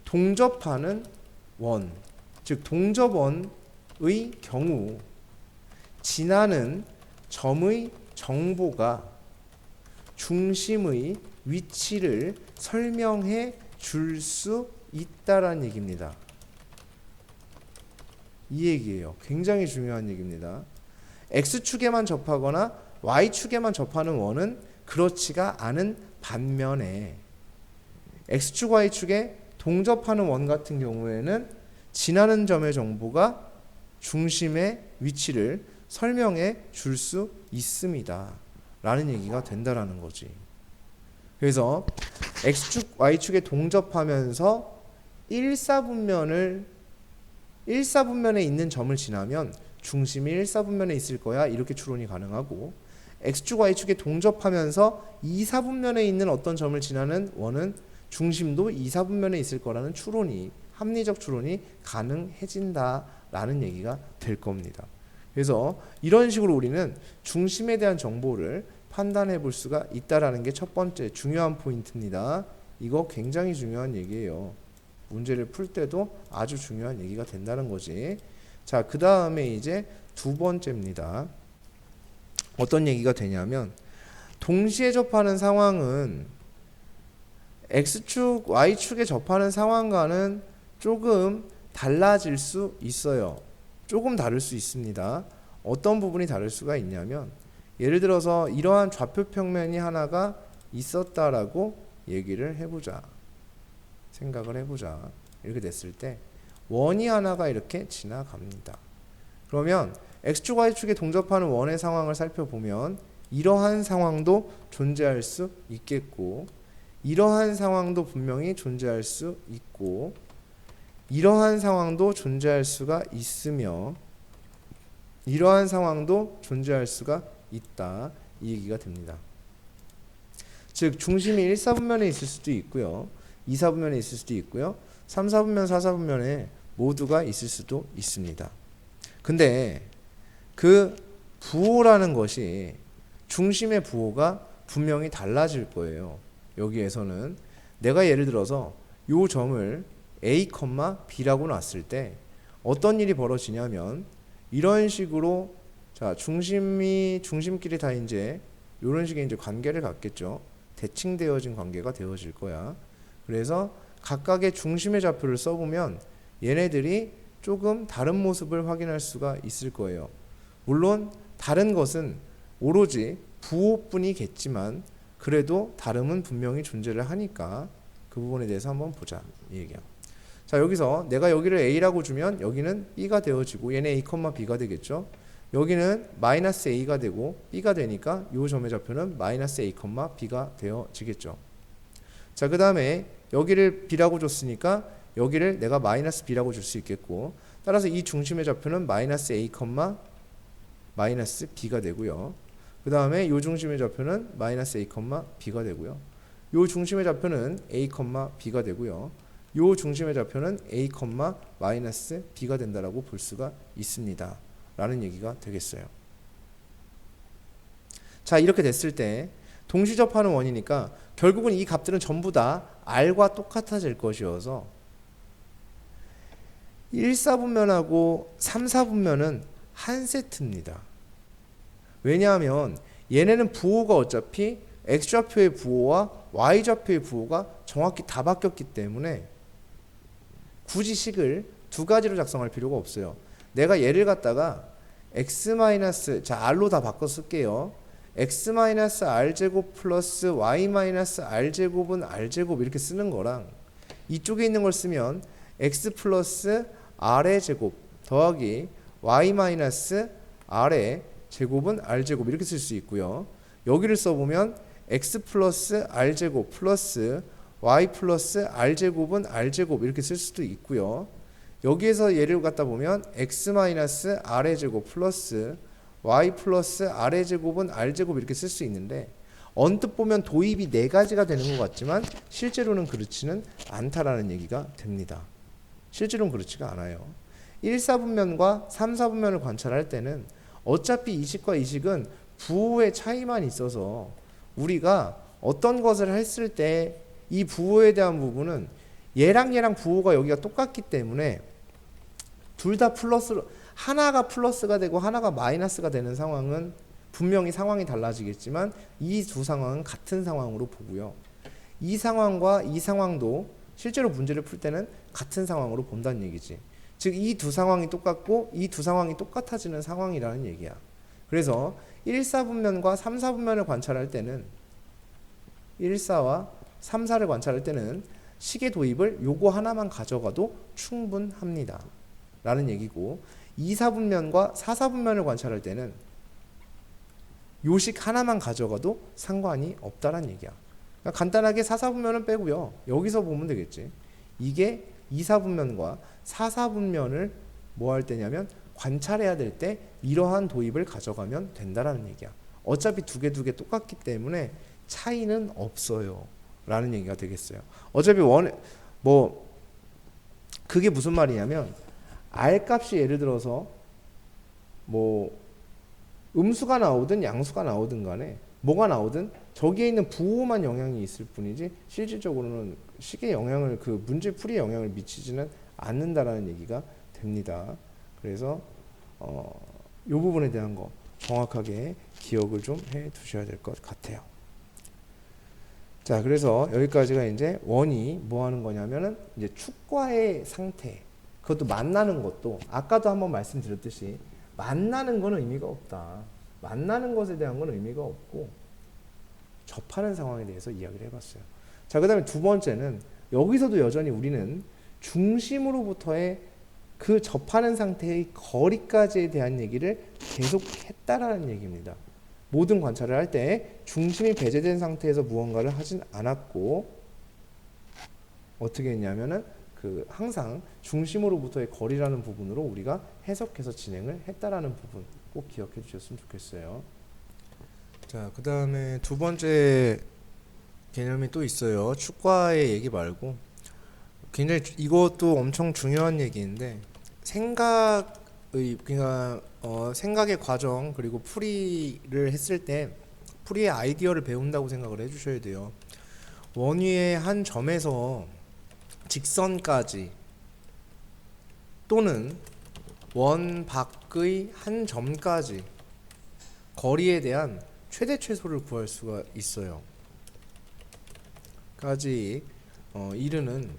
동접하는 원, 즉 동접원의 경우 지나는 점의 정보가 중심의 위치를 설명해 줄 수 있다라는 얘기입니다. 이 얘기예요. 굉장히 중요한 얘기입니다. X축에만 접하거나 Y축에만 접하는 원은 그렇지가 않은 반면에 X축, Y축에 동접하는 원 같은 경우에는 지나는 점의 정보가 중심의 위치를 설명해 줄 수 있습니다. 라는 얘기가 된다라는 거지. 그래서 X축, Y축에 동접하면서 1사분면에 있는 점을 지나면 중심이 1사분면에 있을 거야. 이렇게 추론이 가능하고, X축, Y축에 동접하면서 2사분면에 있는 어떤 점을 지나는 원은 중심도 2사분면에 있을 거라는 추론이, 합리적 추론이 가능해진다라는 얘기가 될 겁니다. 그래서 이런 식으로 우리는 중심에 대한 정보를 판단해 볼 수가 있다라는 게 첫 번째 중요한 포인트입니다. 이거 굉장히 중요한 얘기예요. 문제를 풀 때도 아주 중요한 얘기가 된다는 거지. 자, 그 다음에 이제 두 번째입니다. 어떤 얘기가 되냐면 동시에 접하는 상황은 X축, Y축에 접하는 상황과는 조금 달라질 수 있어요. 조금 다를 수 있습니다. 어떤 부분이 다를 수가 있냐면 예를 들어서 이러한 좌표 평면이 하나가 있었다라고 얘기를 해보자. 생각을 해보자. 이렇게 됐을 때 원이 하나가 이렇게 지나갑니다. 그러면 X축, Y축에 동접하는 원의 상황을 살펴보면 이러한 상황도 존재할 수 있겠고, 이러한 상황도 분명히 존재할 수 있고, 이러한 상황도 존재할 수가 있으며 이러한 상황도 존재할 수가 있다. 이 얘기가 됩니다. 즉 중심이 1사분면에 있을 수도 있고요, 2사분면에 있을 수도 있고요, 3사분면, 4사분면에 모두가 있을 수도 있습니다. 근데 그 부호라는 것이, 중심의 부호가 분명히 달라질 거예요. 여기에서는 내가 예를 들어서 이 점을 A, B라고 놨을 때 어떤 일이 벌어지냐면 이런 식으로, 자, 중심끼리 다 이제 이런 식의 이제 관계를 갖겠죠. 대칭되어진 관계가 되어질 거야. 그래서 각각의 중심의 좌표를 써보면 얘네들이 조금 다른 모습을 확인할 수가 있을 거예요. 물론 다른 것은 오로지 부호뿐이겠지만 그래도 다름은 분명히 존재를 하니까 그 부분에 대해서 한번 보자 이 얘기야. 자, 여기서 내가 여기를 A라고 주면 여기는 B가 되어지고 얘네 A, B가 되겠죠. 여기는 마이너스 A가 되고 B가 되니까 이 점의 좌표는 마이너스 A, B가 되어지겠죠. 자, 그 다음에 여기를 B라고 줬으니까 여기를 내가 마이너스 B라고 줄 수 있겠고, 따라서 이 중심의 좌표는 마이너스 A, 마이너스 B가 되고요. 그 다음에 이 중심의 좌표는 마이너스 A, B가 되고요. 이 중심의 좌표는 A, B가 되고요. 이 중심의 좌표는 A, 마이너스 B가 된다라고 볼 수가 있습니다. 라는 얘기가 되겠어요. 자, 이렇게 됐을 때 동시 접하는 원이니까 결국은 이 값들은 전부 다 R과 똑같아질 것이어서 1사분면하고 3사분면은 한 세트입니다. 왜냐하면 얘네는 부호가 어차피 X좌표의 부호와 Y좌표의 부호가 정확히 다 바뀌었기 때문에 굳이 식을 두 가지로 작성할 필요가 없어요. 내가 얘를 갖다가 자, R로 다 바꿔 쓸게요. X-R제곱 플러스 Y-R제곱은 R제곱 이렇게 쓰는 거랑 이쪽에 있는 걸 쓰면 X 플러스 R의 제곱 더하기 Y-R의 제곱은 R제곱 이렇게 쓸 수 있고요. 여기를 써보면 X 플러스 R제곱 플러스 Y 플러스 R제곱은 R제곱 이렇게 쓸 수도 있고요. 여기에서 얘를 갖다 보면 X-R의 제곱 플러스 Y 플러스 R의 제곱은 R제곱 이렇게 쓸 수 있는데 언뜻 보면 도입이 네 가지가 되는 것 같지만 실제로는 그렇지는 않다라는 얘기가 됩니다. 실제로는 그렇지가 않아요. 1사분면과 3사분면을 관찰할 때는 어차피 이 식과 이 식은 부호의 차이만 있어서 우리가 어떤 것을 했을 때 이 부호에 대한 부분은 얘랑 부호가 여기가 똑같기 때문에 둘 다 플러스로, 하나가 플러스가 되고 하나가 마이너스가 되는 상황은 분명히 상황이 달라지겠지만 이 두 상황은 같은 상황으로 보고요. 이 상황과 이 상황도 실제로 문제를 풀 때는 같은 상황으로 본다는 얘기지. 즉 이 두 상황이 똑같고 이 두 상황이 똑같아지는 상황이라는 얘기야. 그래서 1사분면과 3사분면을 관찰할 때는 1사와 3사를 관찰할 때는 식의 도입을 요거 하나만 가져가도 충분합니다. 라는 얘기고 2사분면과 4사분면을 관찰할 때는 요식 하나만 가져가도 상관이 없다는 얘기야. 그러니까 간단하게 4사분면은 빼고요. 여기서 보면 되겠지. 이게 2사분면과 4사분면을 뭐 할 때냐면 관찰해야 될 때 이러한 도입을 가져가면 된다라는 얘기야. 어차피 두 개 똑같기 때문에 차이는 없어요. 라는 얘기가 되겠어요. 어차피 그게 무슨 말이냐면 R 값이 예를 들어서 음수가 나오든 양수가 나오든 간에 뭐가 나오든 저기에 있는 부호만 영향이 있을 뿐이지 실질적으로는 식의 영향을 문제 풀이에 영향을 미치지는 않는다라는 얘기가 됩니다. 그래서 이 부분에 대한 거 정확하게 기억을 좀 해 두셔야 될 것 같아요. 자, 그래서 여기까지가 이제 원이 뭐 하는 거냐면은 이제 축과의 상태, 그것도 만나는 것도 아까도 한번 말씀드렸듯이 만나는 거는 의미가 없다. 만나는 것에 대한 건 의미가 없고 접하는 상황에 대해서 이야기를 해봤어요. 자, 그 다음에 두 번째는 여기서도 여전히 우리는 중심으로부터의 그 접하는 상태의 거리까지에 대한 얘기를 계속 했다라는 얘기입니다. 모든 관찰을 할 때 중심이 배제된 상태에서 무언가를 하진 않았고 어떻게 했냐면은 항상 중심으로부터의 거리라는 부분으로 우리가 해석해서 진행을 했다라는 부분 꼭 기억해 주셨으면 좋겠어요. 자, 그 다음에 두 번째 개념이 또 있어요. 축과의 얘기 말고 굉장히 이것도 엄청 중요한 얘기인데 생각의 과정 그리고 풀이를 했을 때 풀이의 아이디어를 배운다고 생각을 해주셔야 돼요. 원위의 한 점에서 직선까지 또는 원 밖의 한 점까지 거리에 대한 최대 최소를 구할 수가 있어요. 까지 이르는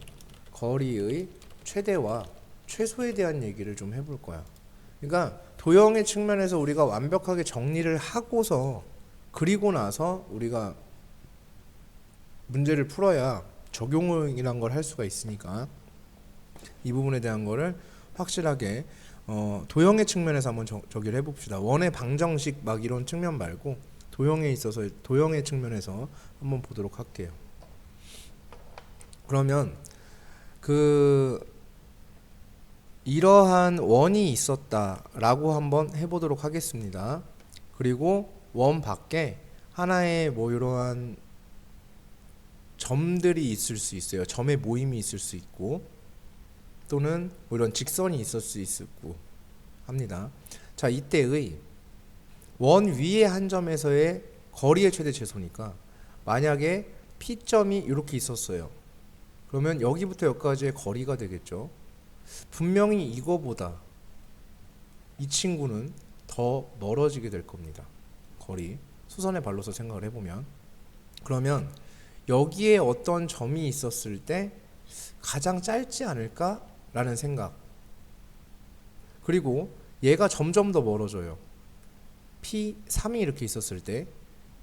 거리의 최대와 최소에 대한 얘기를 좀 해볼 거야. 그러니까 도형의 측면에서 우리가 완벽하게 정리를 하고서 그리고 나서 우리가 문제를 풀어야 적용이란 걸 할 수가 있으니까 이 부분에 대한 거를 확실하게 도형의 측면에서 한번 저기를 해봅시다. 원의 방정식 막 이런 측면 말고 도형에 있어서 도형의 측면에서 한번 보도록 할게요. 그러면 이러한 원이 있었다라고 한번 해보도록 하겠습니다. 그리고 원 밖에 하나의 뭐 이러한 점들이 있을 수 있어요. 점의 모임이 있을 수 있고 또는 뭐 이런 직선이 있을 수 있고 합니다. 자, 이때의 원 위의 한 점에서의 거리의 최대 최소니까 만약에 P점이 이렇게 있었어요. 그러면 여기부터 여기까지의 거리가 되겠죠. 분명히 이거보다 이 친구는 더 멀어지게 될 겁니다. 거리 수선의 발로서 생각을 해보면 그러면 여기에 어떤 점이 있었을 때 가장 짧지 않을까 라는 생각. 그리고 얘가 점점 더 멀어져요. P3이 이렇게 있었을 때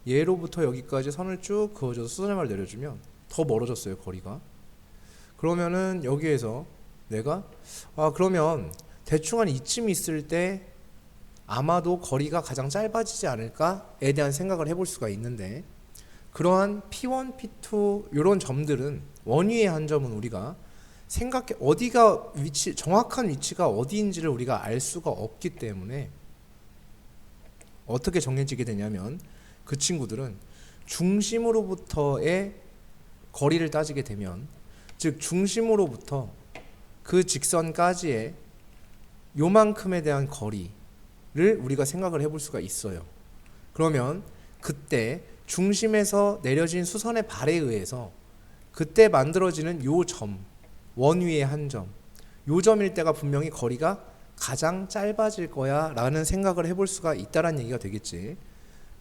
얘로부터 여기까지 선을 쭉 그어줘서 수선의 발을 내려주면 더 멀어졌어요, 거리가. 그러면은 여기에서 내가 그러면 대충 한 이쯤 있을 때 아마도 거리가 가장 짧아지지 않을까에 대한 생각을 해볼 수가 있는데 그러한 P1, P2 이런 점들은 원위의 한 점은 우리가 어디가 정확한 위치가 어디인지를 우리가 알 수가 없기 때문에 어떻게 정해지게 되냐면 그 친구들은 중심으로부터의 거리를 따지게 되면 즉 중심으로부터 그 직선까지의 요만큼에 대한 거리를 우리가 생각을 해볼 수가 있어요. 그러면 그때 중심에서 내려진 수선의 발에 의해서 그때 만들어지는 요 점, 원 위의 한 점, 요 점일 때가 분명히 거리가 가장 짧아질 거야 라는 생각을 해볼 수가 있다는 얘기가 되겠지.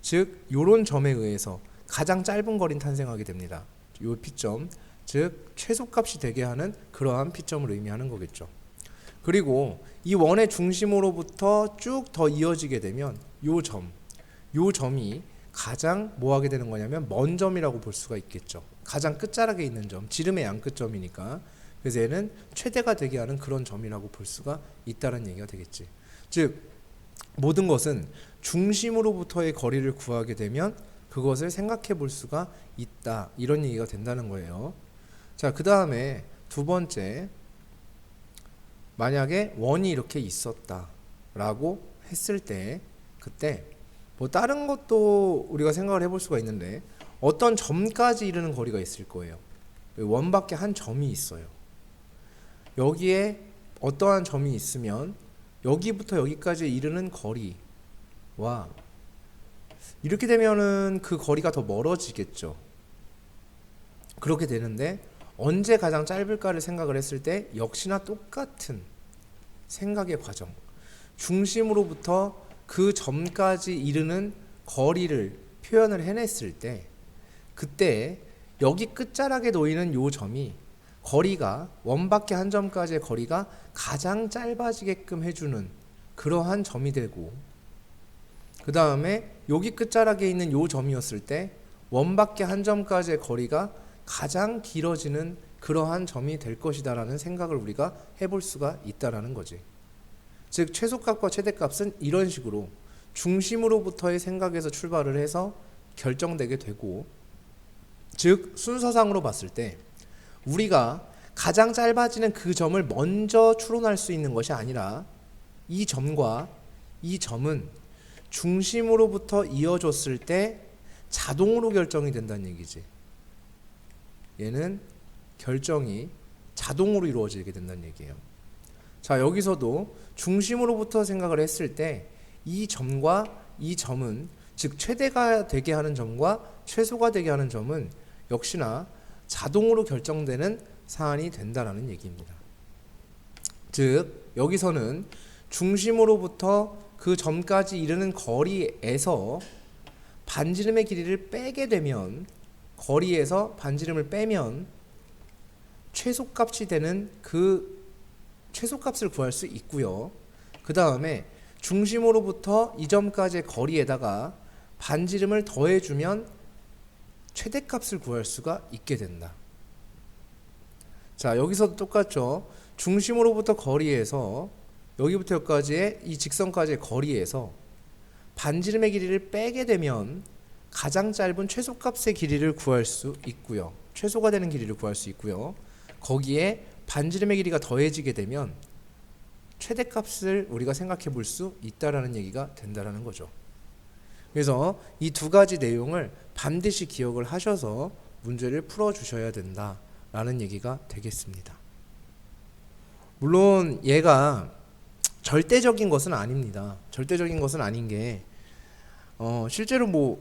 즉 요런 점에 의해서 가장 짧은 거리는 탄생하게 됩니다. 요 P점, 즉 최소값이 되게 하는 그러한 P점을 의미하는 거겠죠. 그리고 이 원의 중심으로부터 쭉 더 이어지게 되면 요 점이 가장 뭐 하게 되는 거냐면 먼 점이라고 볼 수가 있겠죠. 가장 끝자락에 있는 점, 지름의 양끝점이니까. 그래서 얘는 최대가 되게 하는 그런 점이라고 볼 수가 있다는 얘기가 되겠지. 즉 모든 것은 중심으로부터의 거리를 구하게 되면 그것을 생각해 볼 수가 있다, 이런 얘기가 된다는 거예요. 자, 그 다음에 두 번째, 만약에 원이 이렇게 있었다 라고 했을 때 그때 뭐 다른 것도 우리가 생각을 해볼 수가 있는데 어떤 점까지 이르는 거리가 있을 거예요. 원 밖에 한 점이 있어요. 여기에 어떠한 점이 있으면 여기부터 여기까지 이르는 거리와 이렇게 되면은 그 거리가 더 멀어지겠죠. 그렇게 되는데 언제 가장 짧을까를 생각을 했을 때 역시나 똑같은 생각의 과정, 중심으로부터 그 점까지 이르는 거리를 표현을 해냈을 때 그때 여기 끝자락에 놓이는 요 점이 거리가 원 밖에 한 점까지의 거리가 가장 짧아지게끔 해주는 그러한 점이 되고 그 다음에 여기 끝자락에 있는 요 점이었을 때 원 밖에 한 점까지의 거리가 가장 길어지는 그러한 점이 될 것이다 라는 생각을 우리가 해볼 수가 있다라는 거지. 즉 최소값과 최대값은 이런 식으로 중심으로부터의 생각에서 출발을 해서 결정되게 되고 즉 순서상으로 봤을 때 우리가 가장 짧아지는 그 점을 먼저 추론할 수 있는 것이 아니라 이 점과 이 점은 중심으로부터 이어졌을 때 자동으로 결정이 된다는 얘기지. 얘는 결정이 자동으로 이루어지게 된다는 얘기예요. 자, 여기서도 중심으로부터 생각을 했을 때 이 점과 이 점은 즉 최대가 되게 하는 점과 최소가 되게 하는 점은 역시나 자동으로 결정되는 사안이 된다라는 얘기입니다. 즉 여기서는 중심으로부터 그 점까지 이르는 거리에서 반지름의 길이를 빼게 되면 거리에서 반지름을 빼면 최소값이 되는 그 최소값을 구할 수 있고요. 그 다음에 중심으로부터 이 점까지의 거리에다가 반지름을 더해주면 최대값을 구할 수가 있게 된다. 자, 여기서도 똑같죠. 중심으로부터 거리에서 여기부터 여기까지의 이 직선까지의 거리에서 반지름의 길이를 빼게 되면 가장 짧은 최소값의 길이를 구할 수 있고요. 최소가 되는 길이를 구할 수 있고요. 거기에 반지름의 길이가 더해지게 되면 최대값을 우리가 생각해 볼 수 있다라는 얘기가 된다라는 거죠. 그래서 이 두 가지 내용을 반드시 기억을 하셔서 문제를 풀어 주셔야 된다라는 얘기가 되겠습니다. 물론 얘가 절대적인 것은 아닙니다. 절대적인 것은 아닌 게 실제로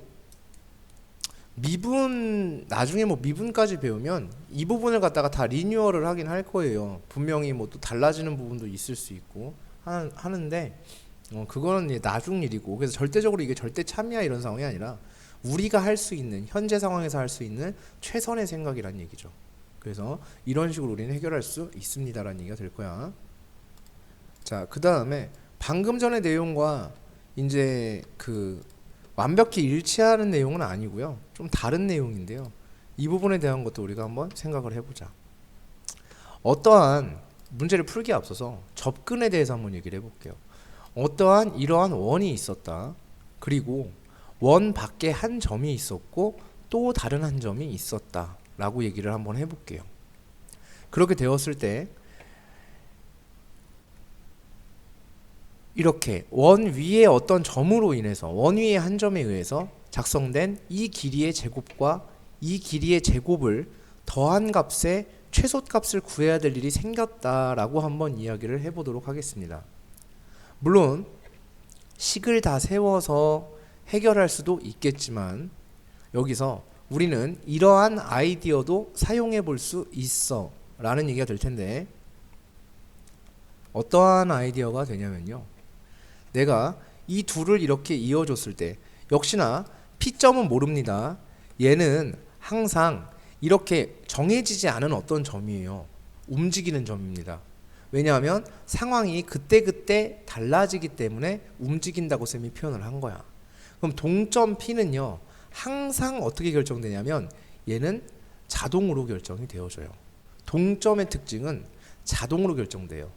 미분 나중에 미분까지 배우면 이 부분을 갖다가 다 리뉴얼을 하긴 할 거예요. 분명히 또 달라지는 부분도 있을 수 있고 하는데 그거는 이제 나중 일이고, 그래서 절대적으로 이게 절대 참이야 이런 상황이 아니라 우리가 할 수 있는 현재 상황에서 할 수 있는 최선의 생각이란 얘기죠. 그래서 이런 식으로 우리는 해결할 수 있습니다라는 얘기가 될 거야. 자, 그 다음에 방금 전의 내용과 이제 완벽히 일치하는 내용은 아니고요. 좀 다른 내용인데요. 이 부분에 대한 것도 우리가 한번 생각을 해보자. 어떠한 문제를 풀기에 앞서서 접근에 대해서 한번 얘기를 해볼게요. 어떠한 이러한 원이 있었다. 그리고 원 밖에 한 점이 있었고 또 다른 한 점이 있었다 라고 얘기를 한번 해볼게요. 그렇게 되었을 때 이렇게 원 위에 어떤 점으로 인해서 원 위에 한 점에 의해서 작성된 이 길이의 제곱과 이 길이의 제곱을 더한 값의 최소값을 구해야 될 일이 생겼다라고 한번 이야기를 해보도록 하겠습니다. 물론 식을 다 세워서 해결할 수도 있겠지만 여기서 우리는 이러한 아이디어도 사용해 볼 수 있어 라는 얘기가 될 텐데, 어떠한 아이디어가 되냐면요, 내가 이 둘을 이렇게 이어줬을 때 역시나 P점은 모릅니다. 얘는 항상 이렇게 정해지지 않은 어떤 점이에요. 움직이는 점입니다. 왜냐하면 상황이 그때그때 달라지기 때문에 움직인다고 쌤이 표현을 한 거야. 그럼 동점 P는요 항상 어떻게 결정되냐면 얘는 자동으로 결정이 되어져요. 동점의 특징은 자동으로 결정돼요.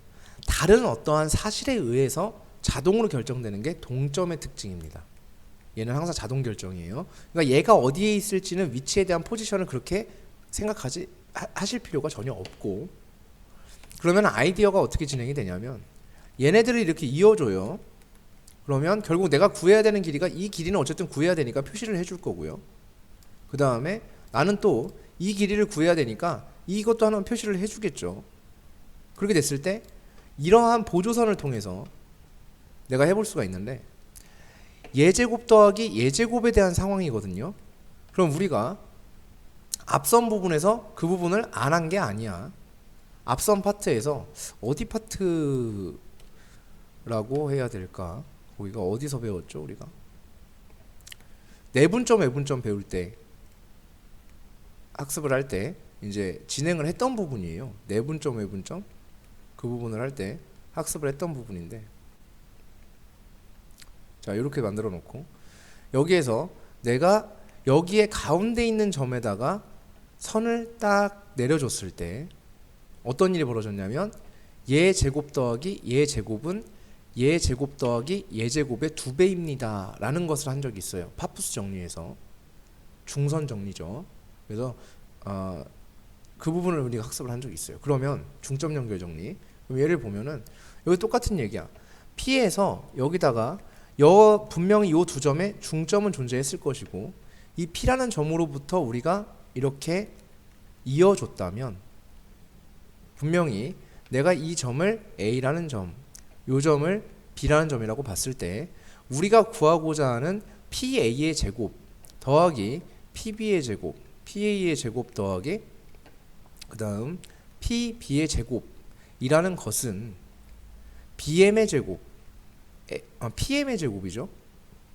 다른 어떠한 사실에 의해서 자동으로 결정되는 게 동점의 특징입니다. 얘는 항상 자동 결정이에요. 그러니까 얘가 어디에 있을지는 위치에 대한 포지션을 그렇게 하실 필요가 전혀 없고, 그러면 아이디어가 어떻게 진행이 되냐면 얘네들을 이렇게 이어줘요. 그러면 결국 내가 구해야 되는 길이가, 이 길이는 어쨌든 구해야 되니까 표시를 해줄 거고요. 그 다음에 나는 또 이 길이를 구해야 되니까 이것도 하나 표시를 해주겠죠. 그렇게 됐을 때 이러한 보조선을 통해서 내가 해볼 수가 있는데, 예제곱 더하기 예제곱에 대한 상황이거든요. 그럼 우리가 앞선 부분에서 그 부분을 안 한 게 아니야. 앞선 파트에서 어디 파트라고 해야 될까? 거기가 어디서 배웠죠 우리가? 내분점 외분점 배울 때, 학습을 할 때 이제 진행을 했던 부분이에요. 내분점 외분점 그 부분을 할 때 학습을 했던 부분인데, 자 이렇게 만들어 놓고 여기에서 내가 여기에 가운데 있는 점에다가 선을 딱 내려줬을 때 어떤 일이 벌어졌냐면 얘 제곱 더하기 얘 제곱은 얘 제곱 더하기 얘 제곱의 2배입니다 라는 것을 한 적이 있어요. 파푸스 정리에서 중선 정리죠. 그래서 그 부분을 우리가 학습을 한 적이 있어요. 그러면 중점 연결 정리, 그럼 예를 보면은 여기 똑같은 얘기야. P에서 여기다가 분명히 이 두 점에 중점은 존재했을 것이고 이 P라는 점으로부터 우리가 이렇게 이어줬다면 분명히 내가 이 점을 A라는 점, 이 점을 B라는 점이라고 봤을 때 우리가 구하고자 하는 PA의 제곱 더하기 PB의 제곱, PA의 제곱 더하기 그 다음 PB의 제곱이라는 것은 BM의 제곱, PM의 제곱이죠.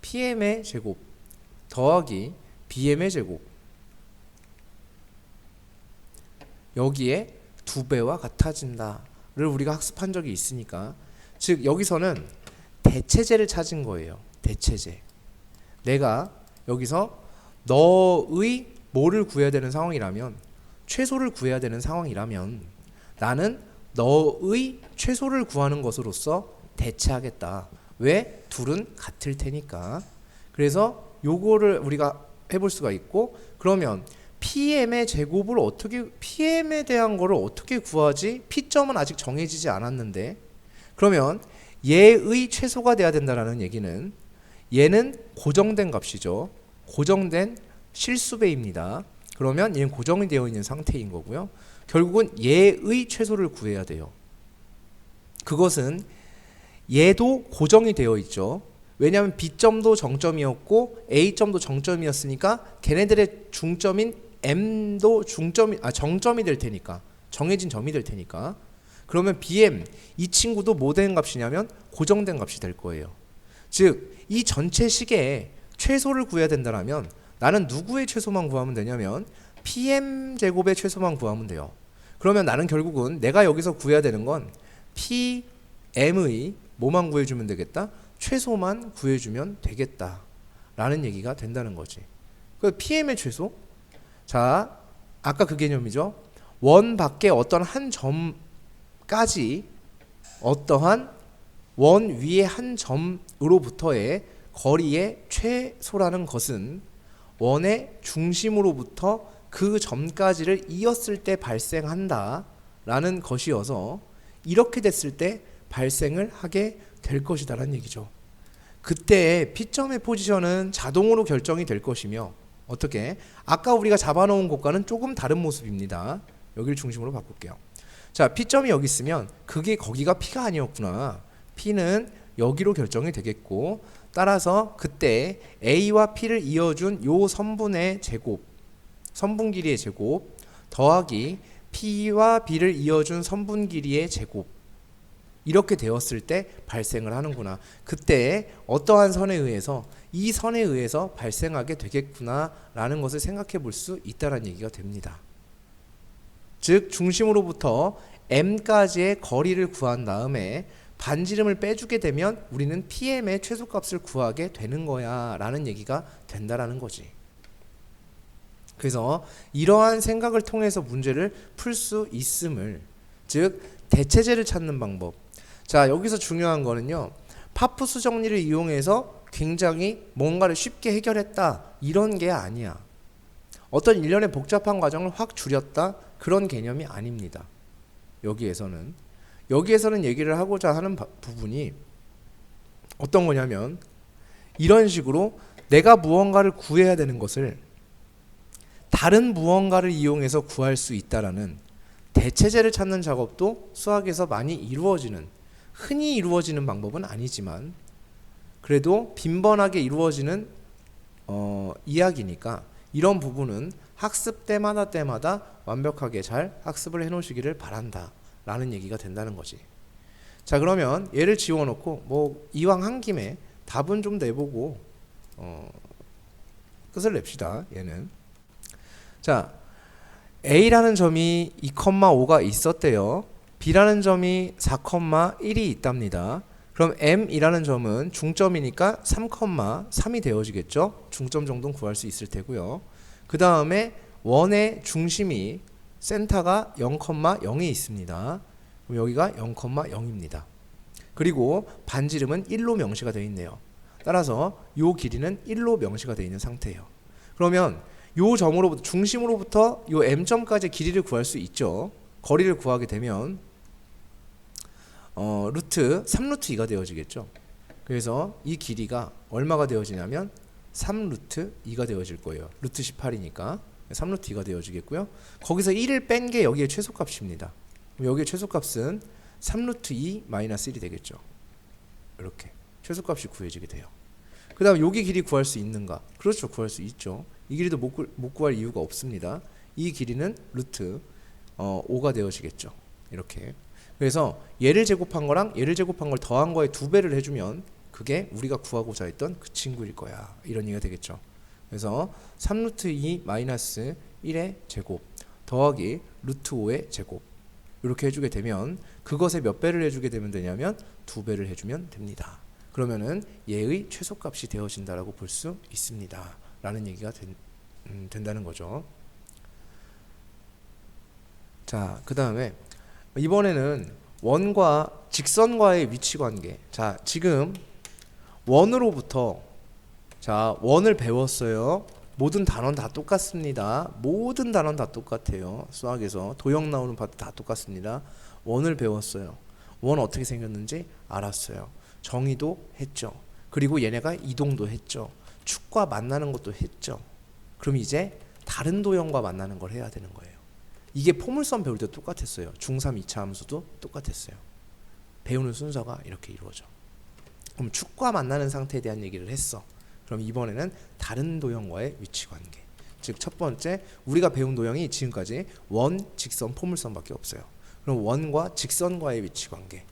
PM의 제곱 더하기 BM의 제곱, 여기에 2배와 같아진다 우리가 학습한 적이 있으니까. 즉 여기서는 대체제를 찾은 거예요. 대체제. 내가 여기서 너의 뭐를 구해야 되는 상황이라면, 최소를 구해야 되는 상황이라면 나는 너의 최소를 구하는 것으로서 대체하겠다. 왜? 둘은 같을 테니까. 그래서 요거를 우리가 해볼 수가 있고, 그러면 PM의 제곱을 어떻게, PM에 대한 거를 어떻게 구하지? P점은 아직 정해지지 않았는데, 그러면 얘의 최소가 돼야 된다는 얘기는 얘는 고정된 값이죠. 고정된 실수배입니다. 그러면 얘는 고정이 되어 있는 상태인 거고요. 결국은 얘의 최소를 구해야 돼요. 그것은 얘도 고정이 되어 있죠. 왜냐하면 B점도 정점이었고 A점도 정점이었으니까 걔네들의 중점인 M도 정점이 될 테니까, 정해진 점이 될 테니까, 그러면 BM 이 친구도 뭐 된 값이냐면 고정된 값이 될 거예요. 즉 이 전체 식의 최소를 구해야 된다면 나는 누구의 최소만 구하면 되냐면 PM 제곱의 최소만 구하면 돼요. 그러면 나는 결국은 내가 여기서 구해야 되는 건 PM의 뭐만 구해주면 되겠다? 최소만 구해주면 되겠다 라는 얘기가 된다는 거지. 그 PM의 최소? 자, 아까 그 개념이죠. 원 밖에 어떤 한 점까지 어떠한 원 위의 한 점으로부터의 거리의 최소라는 것은 원의 중심으로부터 그 점까지를 이었을 때 발생한다 라는 것이어서, 이렇게 됐을 때 발생을 하게 될 것이다 라는 얘기죠. 그때 P점의 포지션은 자동으로 결정이 될 것이며, 어떻게? 아까 우리가 잡아놓은 곳과는 조금 다른 모습입니다. 여기를 중심으로 바꿀게요. 자, P점이 여기 있으면 그게 거기가 P가 아니었구나. P는 여기로 결정이 되겠고, 따라서 그때 A와 P를 이어준 요 선분의 제곱, 선분 길이의 제곱 더하기 P와 B를 이어준 선분 길이의 제곱, 이렇게 되었을 때 발생을 하는구나. 그때 어떠한 선에 의해서, 이 선에 의해서 발생하게 되겠구나 라는 것을 생각해 볼 수 있다는 얘기가 됩니다. 즉 중심으로부터 M까지의 거리를 구한 다음에 반지름을 빼주게 되면 우리는 PM의 최소값을 구하게 되는 거야 라는 얘기가 된다라는 거지. 그래서 이러한 생각을 통해서 문제를 풀 수 있음을, 즉 대체제를 찾는 방법. 자, 여기서 중요한 거는요, 파푸스 정리를 이용해서 굉장히 뭔가를 쉽게 해결했다 이런 게 아니야. 어떤 일련의 복잡한 과정을 확 줄였다 그런 개념이 아닙니다. 여기에서는 얘기를 하고자 하는 부분이 어떤 거냐면, 이런 식으로 내가 무언가를 구해야 되는 것을 다른 무언가를 이용해서 구할 수 있다라는 대체제를 찾는 작업도 수학에서 많이 이루어지는, 흔히 이루어지는 방법은 아니지만 그래도 빈번하게 이루어지는 이야기니까, 이런 부분은 학습 때마다 완벽하게 잘 학습을 해 놓으시기를 바란다 라는 얘기가 된다는 거지. 자, 그러면 얘를 지워놓고 뭐 이왕 한 김에 답은 좀 내보고 끝을 냅시다. 얘는, 자, A라는 점이 2,5가 있었대요. B라는 점이 4,1이 있답니다. 그럼 M이라는 점은 중점이니까 3,3이 되어지겠죠. 중점 정도는 구할 수 있을 테고요. 그 다음에 원의 중심이, 센터가 0,0이 있습니다. 그럼 여기가 0,0입니다. 그리고 반지름은 1로 명시가 되어 있네요. 따라서 요 길이는 1로 명시가 되어 있는 상태예요. 그러면 요 점으로부터, 중심으로부터 요 M점까지 길이를 구할 수 있죠. 거리를 구하게 되면 루트 3루트 2가 되어지겠죠. 그래서 이 길이가 얼마가 되어지냐면 3루트 2가 되어질 거예요. 루트 18이니까 3루트 2가 되어지겠고요. 거기서 1을 뺀 게 여기의 최소값입니다. 여기의 최소값은 3루트 2 마이너스 1이 되겠죠. 이렇게 최소값이 구해지게 돼요. 그 다음 여기 길이 구할 수 있는가? 그렇죠, 구할 수 있죠. 이 길이도 못 구할 이유가 없습니다. 이 길이는 루트 5가 되어지겠죠. 이렇게. 그래서 얘를 제곱한 거랑 얘를 제곱한 걸 더한 거에 2배를 해주면 그게 우리가 구하고자 했던 그 친구일 거야. 이런 얘기가 되겠죠. 그래서 3루트 2 마이너스 1의 제곱 더하기 루트 5의 제곱, 이렇게 해주게 되면 그것에 몇 배를 해주게 되면 되냐면 2배를 해주면 됩니다. 그러면은 얘의 최소값이 되어진다라고 볼 수 있습니다. 라는 얘기가 된다는 거죠. 자, 그 다음에 이번에는 원과 직선과의 위치관계. 자, 지금 원으로부터 자, 원을 배웠어요. 모든 단원 다 똑같습니다. 모든 단원 다 똑같아요. 수학에서 도형 나오는 파트 다 똑같습니다. 원을 배웠어요. 원 어떻게 생겼는지 알았어요. 정의도 했죠. 그리고 얘네가 이동도 했죠. 축과 만나는 것도 했죠. 그럼 이제 다른 도형과 만나는 걸 해야 되는 거예요. 이게 포물선 배울 때 똑같았어요. 중3 2차 함수도 똑같았어요. 배우는 순서가 이렇게 이루어져. 그럼 축과 만나는 상태에 대한 얘기를 했어. 그럼 이번에는 다른 도형과의 위치관계. 즉 첫 번째 우리가 배운 도형이 지금까지 원, 직선, 포물선밖에 없어요. 그럼 원과 직선과의 위치관계.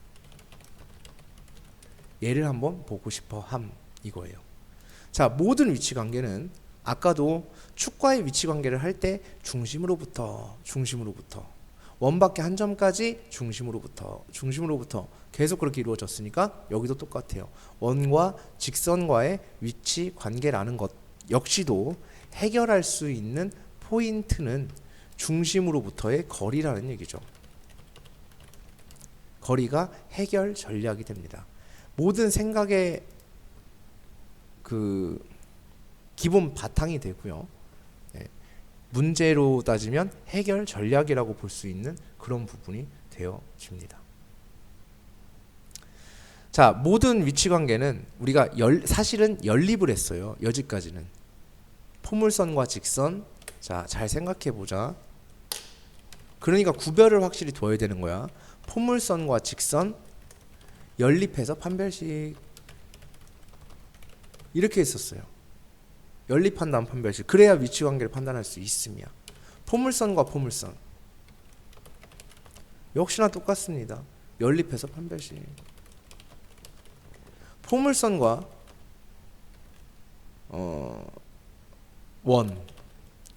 얘를 한번 보고 싶어 함 이거예요. 자, 모든 위치관계는 아까도 축과의 위치관계를 할 때 중심으로부터 원밖에 한 점까지 중심으로부터 계속 그렇게 이루어졌으니까 여기도 똑같아요. 원과 직선과의 위치관계라는 것 역시도 해결할 수 있는 포인트는 중심으로부터의 거리라는 얘기죠. 거리가 해결 전략이 됩니다. 모든 생각의 그 기본 바탕이 되고요. 문제로 따지면 해결 전략이라고 볼 수 있는 그런 부분이 되어집니다. 자, 모든 위치관계는 우리가 사실은 연립을 했어요. 여기까지는 포물선과 직선. 자, 잘 생각해 보자. 그러니까 구별을 확실히 둬야 되는 거야. 포물선과 직선 연립해서 판별식 이렇게 했었어요. 연립한 다음 판별식. 그래야 위치관계를 판단할 수 있으며 포물선과 포물선 역시나 똑같습니다. 연립해서 판별식. 포물선과 원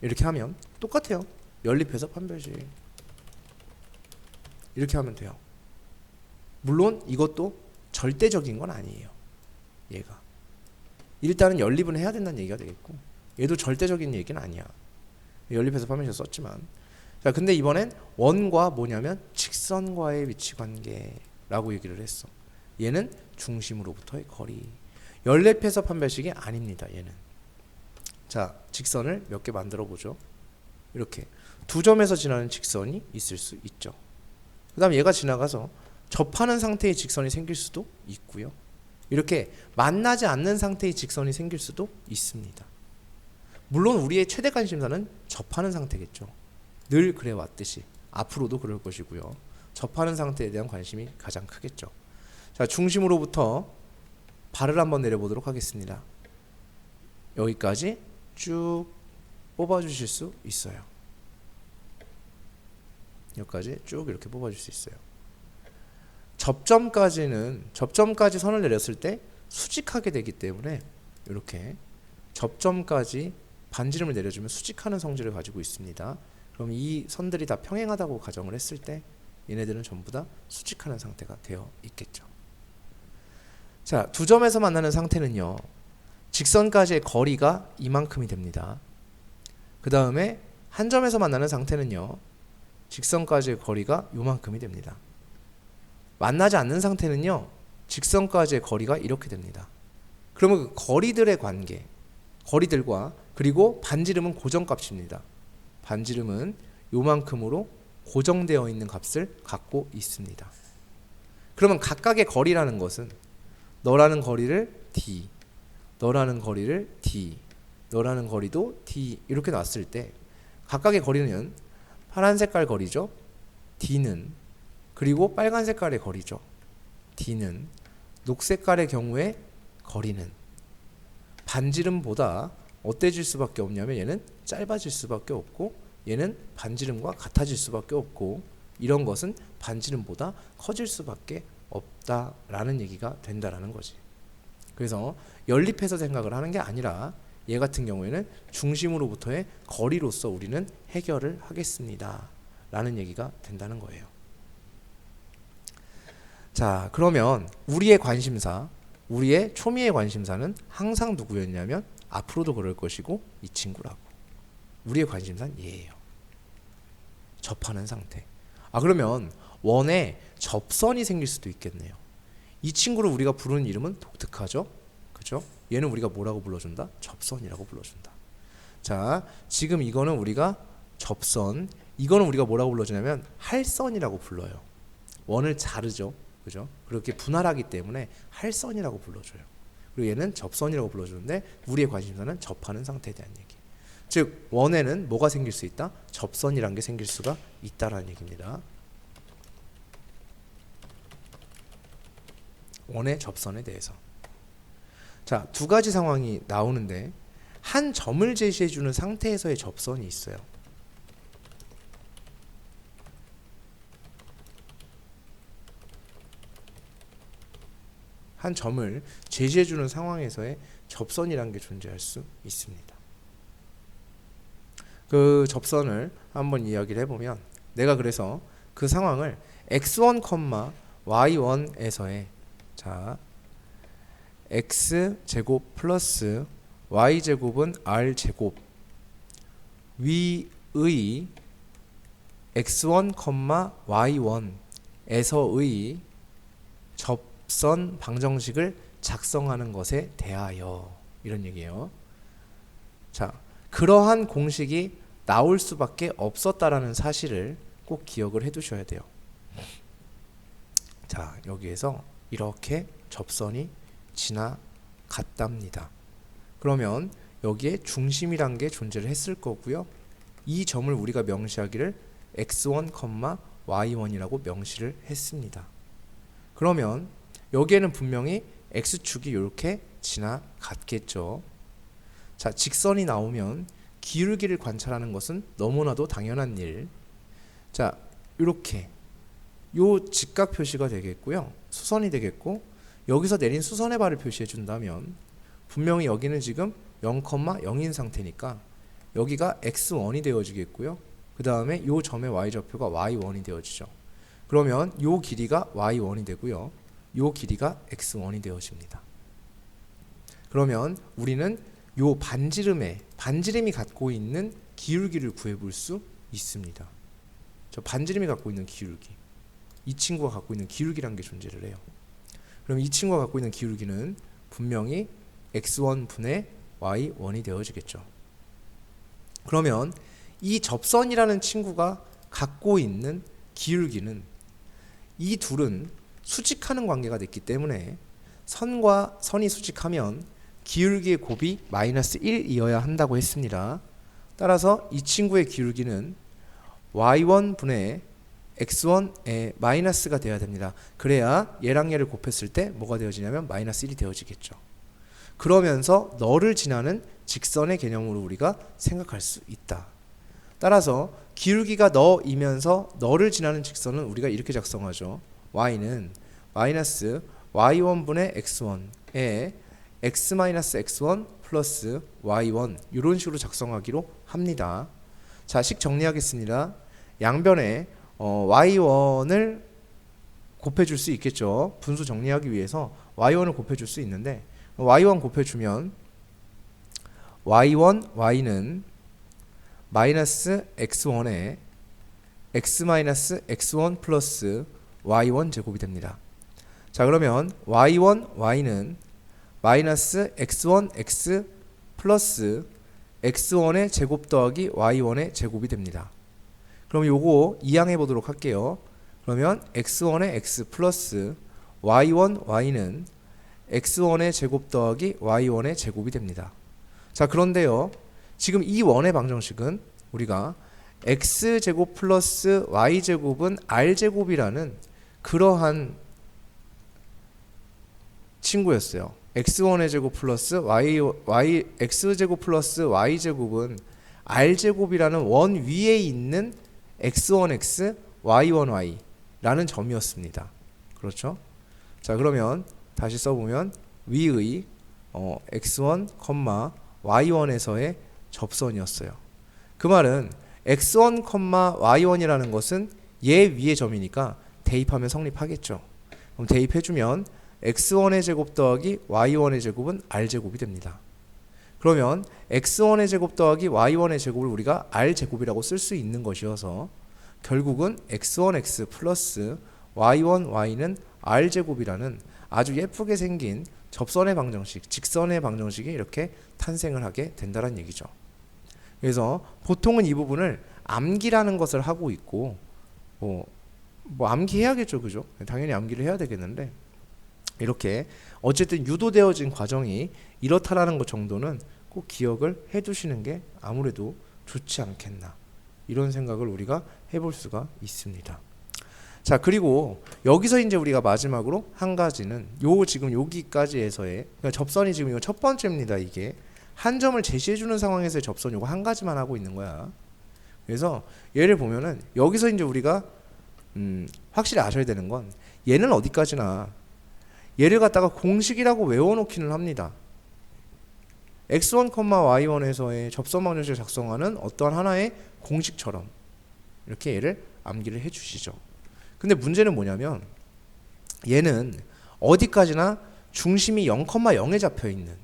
이렇게 하면 똑같아요. 연립해서 판별식 이렇게 하면 돼요. 물론 이것도 절대적인 건 아니에요. 얘가 일단은 연립은 해야 된다는 얘기가 되겠고 얘도 절대적인 얘기는 아니야. 연립해서 판별식 썼지만 자, 근데 이번엔 원과 뭐냐면 직선과의 위치관계라고 얘기를 했어. 얘는 중심으로부터의 거리. 연립해서 판별식이 아닙니다. 얘는. 자, 직선을 몇 개 만들어 보죠. 이렇게 두 점에서 지나는 직선이 있을 수 있죠. 그 다음 얘가 지나가서 접하는 상태의 직선이 생길 수도 있고요. 이렇게 만나지 않는 상태의 직선이 생길 수도 있습니다. 물론 우리의 최대 관심사는 접하는 상태겠죠. 늘 그래 왔듯이 앞으로도 그럴 것이고요. 접하는 상태에 대한 관심이 가장 크겠죠. 자, 중심으로부터 발을 한번 내려보도록 하겠습니다. 여기까지 쭉 뽑아주실 수 있어요. 여기까지 쭉 이렇게 뽑아줄 수 있어요. 접점까지 선을 내렸을 때 수직하게 되기 때문에 이렇게 접점까지 반지름을 내려주면 수직하는 성질을 가지고 있습니다. 그럼 이 선들이 다 평행하다고 가정을 했을 때 얘네들은 전부 다 수직하는 상태가 되어 있겠죠. 자, 두 점에서 만나는 상태는요. 직선까지의 거리가 이만큼이 됩니다. 그 다음에 한 점에서 만나는 상태는요. 직선까지의 거리가 요만큼이 됩니다. 만나지 않는 상태는요. 직선까지의 거리가 이렇게 됩니다. 그러면 그 거리들의 관계, 거리들과 그리고 반지름은 고정값입니다. 반지름은 요만큼으로 고정되어 있는 값을 갖고 있습니다. 그러면 각각의 거리라는 것은 너라는 거리를 D, 너라는 거리를 D, 너라는 거리도 D 이렇게 놨을 때 각각의 거리는 파란 색깔 거리죠. D는 그리고 빨간 색깔의 거리죠. D는 녹색깔의 경우에 거리는 반지름보다 어때질 수밖에 없냐면 얘는 짧아질 수밖에 없고 얘는 반지름과 같아질 수밖에 없고 이런 것은 반지름보다 커질 수밖에 없다라는 얘기가 된다라는 거지. 그래서 연립해서 생각을 하는 게 아니라 얘 같은 경우에는 중심으로부터의 거리로서 우리는 해결을 하겠습니다 라는 얘기가 된다는 거예요. 자, 그러면 우리의 관심사, 우리의 초미의 관심사는 항상 누구였냐면 앞으로도 그럴 것이고 이 친구라고. 우리의 관심사는 얘예요. 접하는 상태. 아, 그러면 원에 접선이 생길 수도 있겠네요. 이 친구를 우리가 부르는 이름은 독특하죠? 그죠? 얘는 우리가 뭐라고 불러준다? 접선이라고 불러준다. 자, 지금 이거는 우리가 접선, 이거는 우리가 뭐라고 불러주냐면 할선이라고 불러요. 원을 자르죠. 그죠? 그렇게 분할하기 때문에 할선이라고 불러줘요. 그리고 얘는 접선이라고 불러주는데 우리의 관심사는 접하는 상태에 대한 얘기. 즉 원에는 뭐가 생길 수 있다? 접선이란 게 생길 수가 있다라는 얘기입니다. 원의 접선에 대해서. 자, 두 가지 상황이 나오는데 한 점을 제시해주는 상태에서의 접선이 있어요. 한 점을 제시해주는 상황에서의 접선이라는 게 존재할 수 있습니다. 그 접선을 한번 이야기를 해보면 내가 그래서 그 상황을 x1, y1에서의 자 x제곱 플러스 y제곱은 r제곱 위의 x1, y1에서의 접선 방정식을 작성하는 것에 대하여 이런 얘기예요. 자, 그러한 공식이 나올 수밖에 없었다라는 사실을 꼭 기억을 해 두셔야 돼요. 자, 여기에서 이렇게 접선이 지나갔답니다. 그러면 여기에 중심이란 게 존재를 했을 거고요. 이 점을 우리가 명시하기를 x1, y1이라고 명시를 했습니다. 그러면 여기에는 분명히 x축이 이렇게 지나갔겠죠. 자, 직선이 나오면 기울기를 관찰하는 것은 너무나도 당연한 일. 자, 이렇게 요 직각 표시가 되겠고요. 수선이 되겠고 여기서 내린 수선의 발을 표시해 준다면 분명히 여기는 지금 0,0인 상태니까 여기가 x1이 되어지겠고요. 그 다음에 요 점의 y좌표가 y1이 되어지죠. 그러면 요 길이가 y1이 되고요. 요 길이가 x1이 되어집니다. 그러면 우리는 요 반지름이 갖고 있는 기울기를 구해볼 수 있습니다. 저 반지름이 갖고 있는 기울기, 이 친구가 갖고 있는 기울기라는 게 존재를 해요. 그럼 이 친구가 갖고 있는 기울기는 분명히 x1 분의 y1이 되어지겠죠. 그러면 이 접선이라는 친구가 갖고 있는 기울기는 이 둘은 수직하는 관계가 됐기 때문에 선과 선이 수직하면 기울기의 곱이 마이너스 1이어야 한다고 했습니다. 따라서 이 친구의 기울기는 y1 분의 x1의 마이너스가 되어야 됩니다. 그래야 얘랑 얘를 곱했을 때 뭐가 되어지냐면 마이너스 1이 되어지겠죠. 그러면서 너를 지나는 직선의 개념으로 우리가 생각할 수 있다. 따라서 기울기가 너이면서 너를 지나는 직선은 우리가 이렇게 작성하죠. y는 마이너스 y1분의 x1에 x-x1 플러스 y1 이런 식으로 작성하기로 합니다. 자, 식 정리하겠습니다. 양변에 y1을 곱해줄 수 있겠죠. 분수 정리하기 위해서 y1을 곱해줄 수 있는데 y1 곱해주면 y1, y는 마이너스 x1에 x-x1 플러스 y1 제곱이 됩니다. 자, 그러면 y1, y는 마이너스 x1, x 플러스 x1의 제곱 더하기 y1의 제곱이 됩니다. 그럼 요거 이항해 보도록 할게요. 그러면 x1의 x 플러스 y1, y는 x1의 제곱 더하기 y1의 제곱이 됩니다. 자, 그런데요. 지금 이 원의 방정식은 우리가 x제곱 플러스 y제곱은 r제곱이라는 그러한 친구였어요. x1의 제곱 플러스 x제곱 플러스 y제곱은 r제곱이라는 원 위에 있는 x1x, y1y 라는 점이었습니다. 그렇죠? 자, 그러면 다시 써보면 위의 x1, y1에서의 접선이었어요. 그 말은 x1, y1이라는 것은 얘 위의 점이니까 대입하면 성립하겠죠. 그럼 대입해주면 x1의 제곱 더하기 y1의 제곱은 r제곱이 됩니다. 그러면 x1의 제곱 더하기 y1의 제곱을 우리가 r제곱이라고 쓸 수 있는 것이어서 결국은 x1x 플러스 y1y는 r제곱이라는 아주 예쁘게 생긴 접선의 방정식, 직선의 방정식이 이렇게 탄생을 하게 된다는 얘기죠. 그래서 보통은 이 부분을 암기라는 것을 하고 있고 뭐 암기해야겠죠, 그죠? 당연히 암기를 해야 되겠는데 이렇게 어쨌든 유도되어진 과정이 이렇다라는 것 정도는 꼭 기억을 해두시는 게 아무래도 좋지 않겠나, 이런 생각을 우리가 해볼 수가 있습니다. 자, 그리고 여기서 이제 우리가 마지막으로 한 가지는 지금 여기까지에서의, 그러니까 접선이 지금 이거 첫 번째입니다. 이게 한 점을 제시해주는 상황에서의 접선 요거 한 가지만 하고 있는 거야. 그래서 얘를 보면은 여기서 이제 우리가 확실히 아셔야 되는 건 얘는 어디까지나 얘를 갖다가 공식이라고 외워놓기는 합니다. x1, y1에서의 접선 방정식을 작성하는 어떠한 하나의 공식처럼 이렇게 얘를 암기를 해주시죠. 근데 문제는 뭐냐면 얘는 어디까지나 중심이 0,0에 잡혀있는,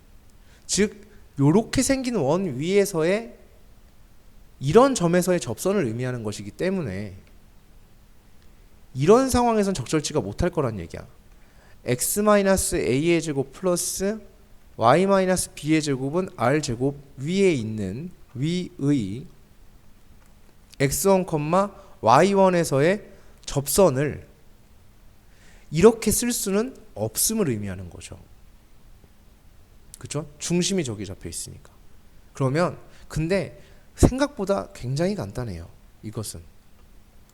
즉 요렇게 생긴 원 위에서의 이런 점에서의 접선을 의미하는 것이기 때문에 이런 상황에선 적절치가 못할 거란 얘기야. x-a의 제곱 플러스 y-b의 제곱은 r제곱 위에 있는 위의 x1, y1에서의 접선을 이렇게 쓸 수는 없음을 의미하는 거죠. 그쵸? 중심이 저기 잡혀 있으니까. 그러면 근데 생각보다 굉장히 간단해요. 이것은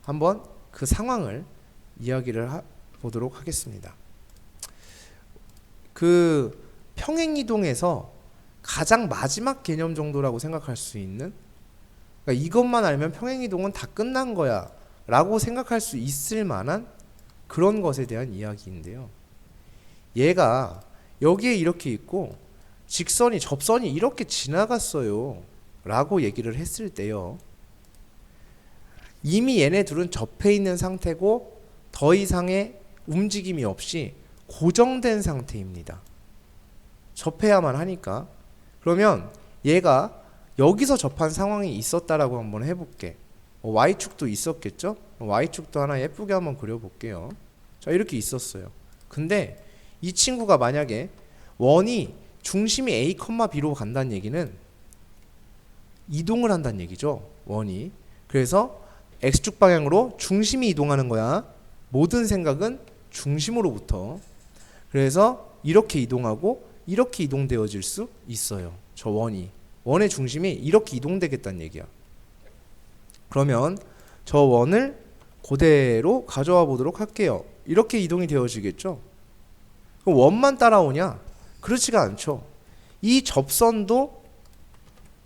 한번 그 상황을 이야기를 보도록 하겠습니다. 그 평행이동에서 가장 마지막 개념 정도라고 생각할 수 있는, 그러니까 이것만 알면 평행이동은 다 끝난 거야 라고 생각할 수 있을 만한 그런 것에 대한 이야기인데요. 얘가 여기에 이렇게 있고 접선이 이렇게 지나갔어요 라고 얘기를 했을 때요, 이미 얘네 둘은 접해 있는 상태고 더 이상의 움직임이 없이 고정된 상태입니다. 접해야만 하니까. 그러면 얘가 여기서 접한 상황이 있었다라고 한번 해볼게. Y축도 있었겠죠? Y축도 하나 예쁘게 한번 그려볼게요. 자, 이렇게 있었어요. 근데 이 친구가 만약에 원이 중심이 A, B로 간다는 얘기는 이동을 한다는 얘기죠. 원이. 그래서 X축 방향으로 중심이 이동하는 거야. 모든 생각은 중심으로부터. 그래서 이렇게 이동하고 이렇게 이동되어질 수 있어요. 저 원의 중심이 이렇게 이동되겠다는 얘기야. 그러면 저 원을 그대로 가져와 보도록 할게요. 이렇게 이동이 되어지겠죠. 그럼 원만 따라오냐? 그렇지가 않죠. 이 접선도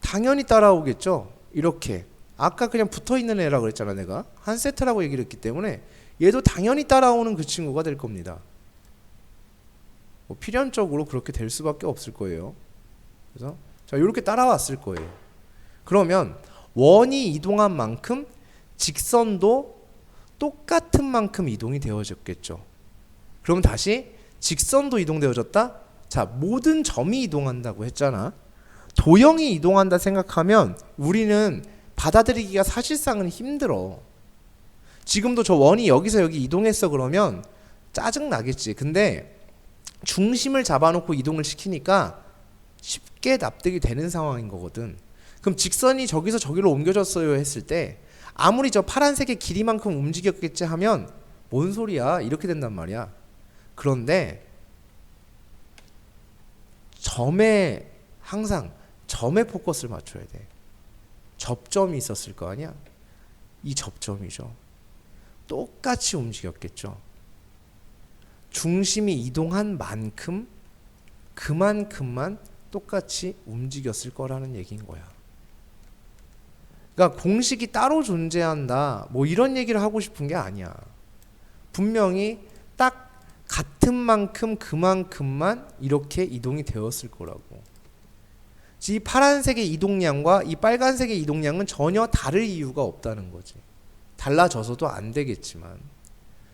당연히 따라오겠죠. 이렇게 아까 그냥 붙어있는 애라 그랬잖아. 내가 한 세트라고 얘기를 했기 때문에 얘도 당연히 따라오는 그 친구가 될 겁니다. 필연적으로 그렇게 될 수밖에 없을 거예요. 그래서 자, 이렇게 따라왔을 거예요. 그러면 원이 이동한 만큼 직선도 똑같은 만큼 이동이 되어졌겠죠. 그럼 다시 직선도 이동되어졌다? 자, 모든 점이 이동한다고 했잖아. 도형이 이동한다 생각하면 우리는 받아들이기가 사실상은 힘들어. 지금도 저 원이 여기서 여기 이동했어 그러면 짜증 나겠지. 근데 중심을 잡아놓고 이동을 시키니까 쉽게 납득이 되는 상황인 거거든. 그럼 직선이 저기서 저기로 옮겨졌어요 했을 때 아무리 저 파란색의 길이만큼 움직였겠지 하면 뭔 소리야, 이렇게 된단 말이야. 그런데 항상 점에 포커스를 맞춰야 돼. 접점이 있었을 거 아니야. 이 접점이죠. 똑같이 움직였겠죠. 중심이 이동한 만큼 그만큼만 똑같이 움직였을 거라는 얘기인 거야. 그러니까 공식이 따로 존재한다 뭐 이런 얘기를 하고 싶은 게 아니야. 분명히 딱 같은 만큼 그만큼만 이렇게 이동이 되었을 거라고. 이 파란색의 이동량과 이 빨간색의 이동량은 전혀 다를 이유가 없다는 거지. 달라져서도 안 되겠지만.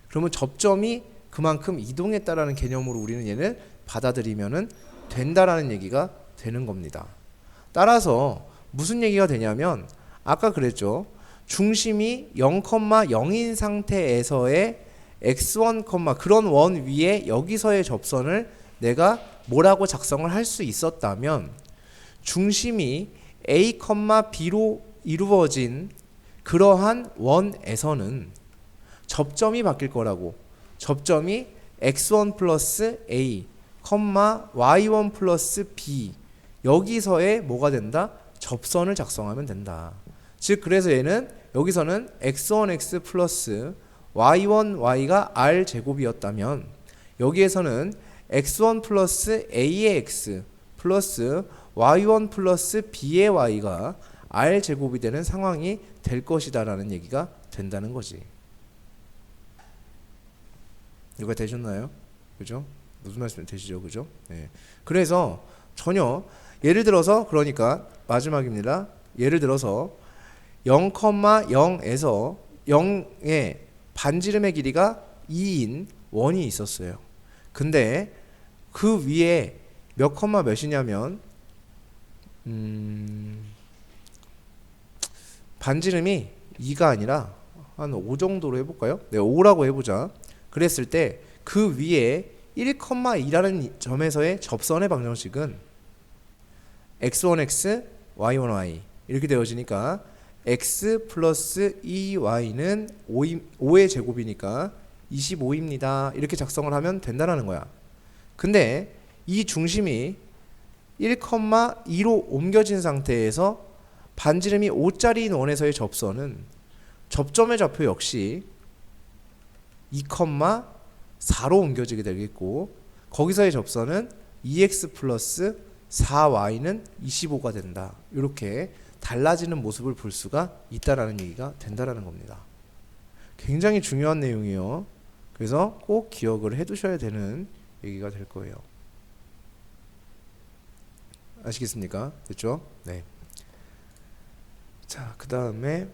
그러면 접점이 그만큼 이동했다라는 개념으로 우리는 얘를 받아들이면은 된다라는 얘기가 되는 겁니다. 따라서 무슨 얘기가 되냐면 아까 그랬죠. 중심이 0,0인 상태에서의 x1, 그런 원 위에 여기서의 접선을 내가 뭐라고 작성을 할 수 있었다면 중심이 a, b로 이루어진 그러한 원에서는 접점이 바뀔 거라고. 접점이 x1 플러스 a, y1 플러스 b 여기서의 뭐가 된다? 접선을 작성하면 된다. 즉 그래서 얘는 여기서는 x1x 플러스 y1y가 r 제곱이었다면 여기에서는 x1 플러스 a의 x 플러스 y1 플러스 b의 y가 r 제곱이 되는 상황이 될 것이다 라는 얘기가 된다는 거지. 이거 되셨나요? 그죠? 무슨 말씀 되시죠? 그죠? 네. 그래서 전혀 예를 들어서 그러니까 마지막입니다. 예를 들어서 0,0에서 0의 반지름의 길이가 2인 원이 있었어요. 근데 그 위에 몇 컴마 몇이냐면 반지름이 2가 아니라 한 5 정도로 해볼까요? 네, 5라고 해보자. 그랬을 때 그 위에 1,2라는 점에서의 접선의 방정식은 x1x, y1y 이렇게 되어지니까 x 플러스 2y는 5의 제곱이니까 25입니다. 이렇게 작성을 하면 된다라는 거야. 근데 이 중심이 1,2로 옮겨진 상태에서 반지름이 5짜리인 원에서의 접선은 접점의 좌표 역시 2,4로 옮겨지게 되겠고 거기서의 접선은 2x 플러스 4y는 25가 된다. 이렇게 달라지는 모습을 볼 수가 있다라는 얘기가 된다라는 겁니다. 굉장히 중요한 내용이에요. 그래서 꼭 기억을 해두셔야 되는 얘기가 될 거예요. 아시겠습니까? 됐죠? 네. 자, 그 다음에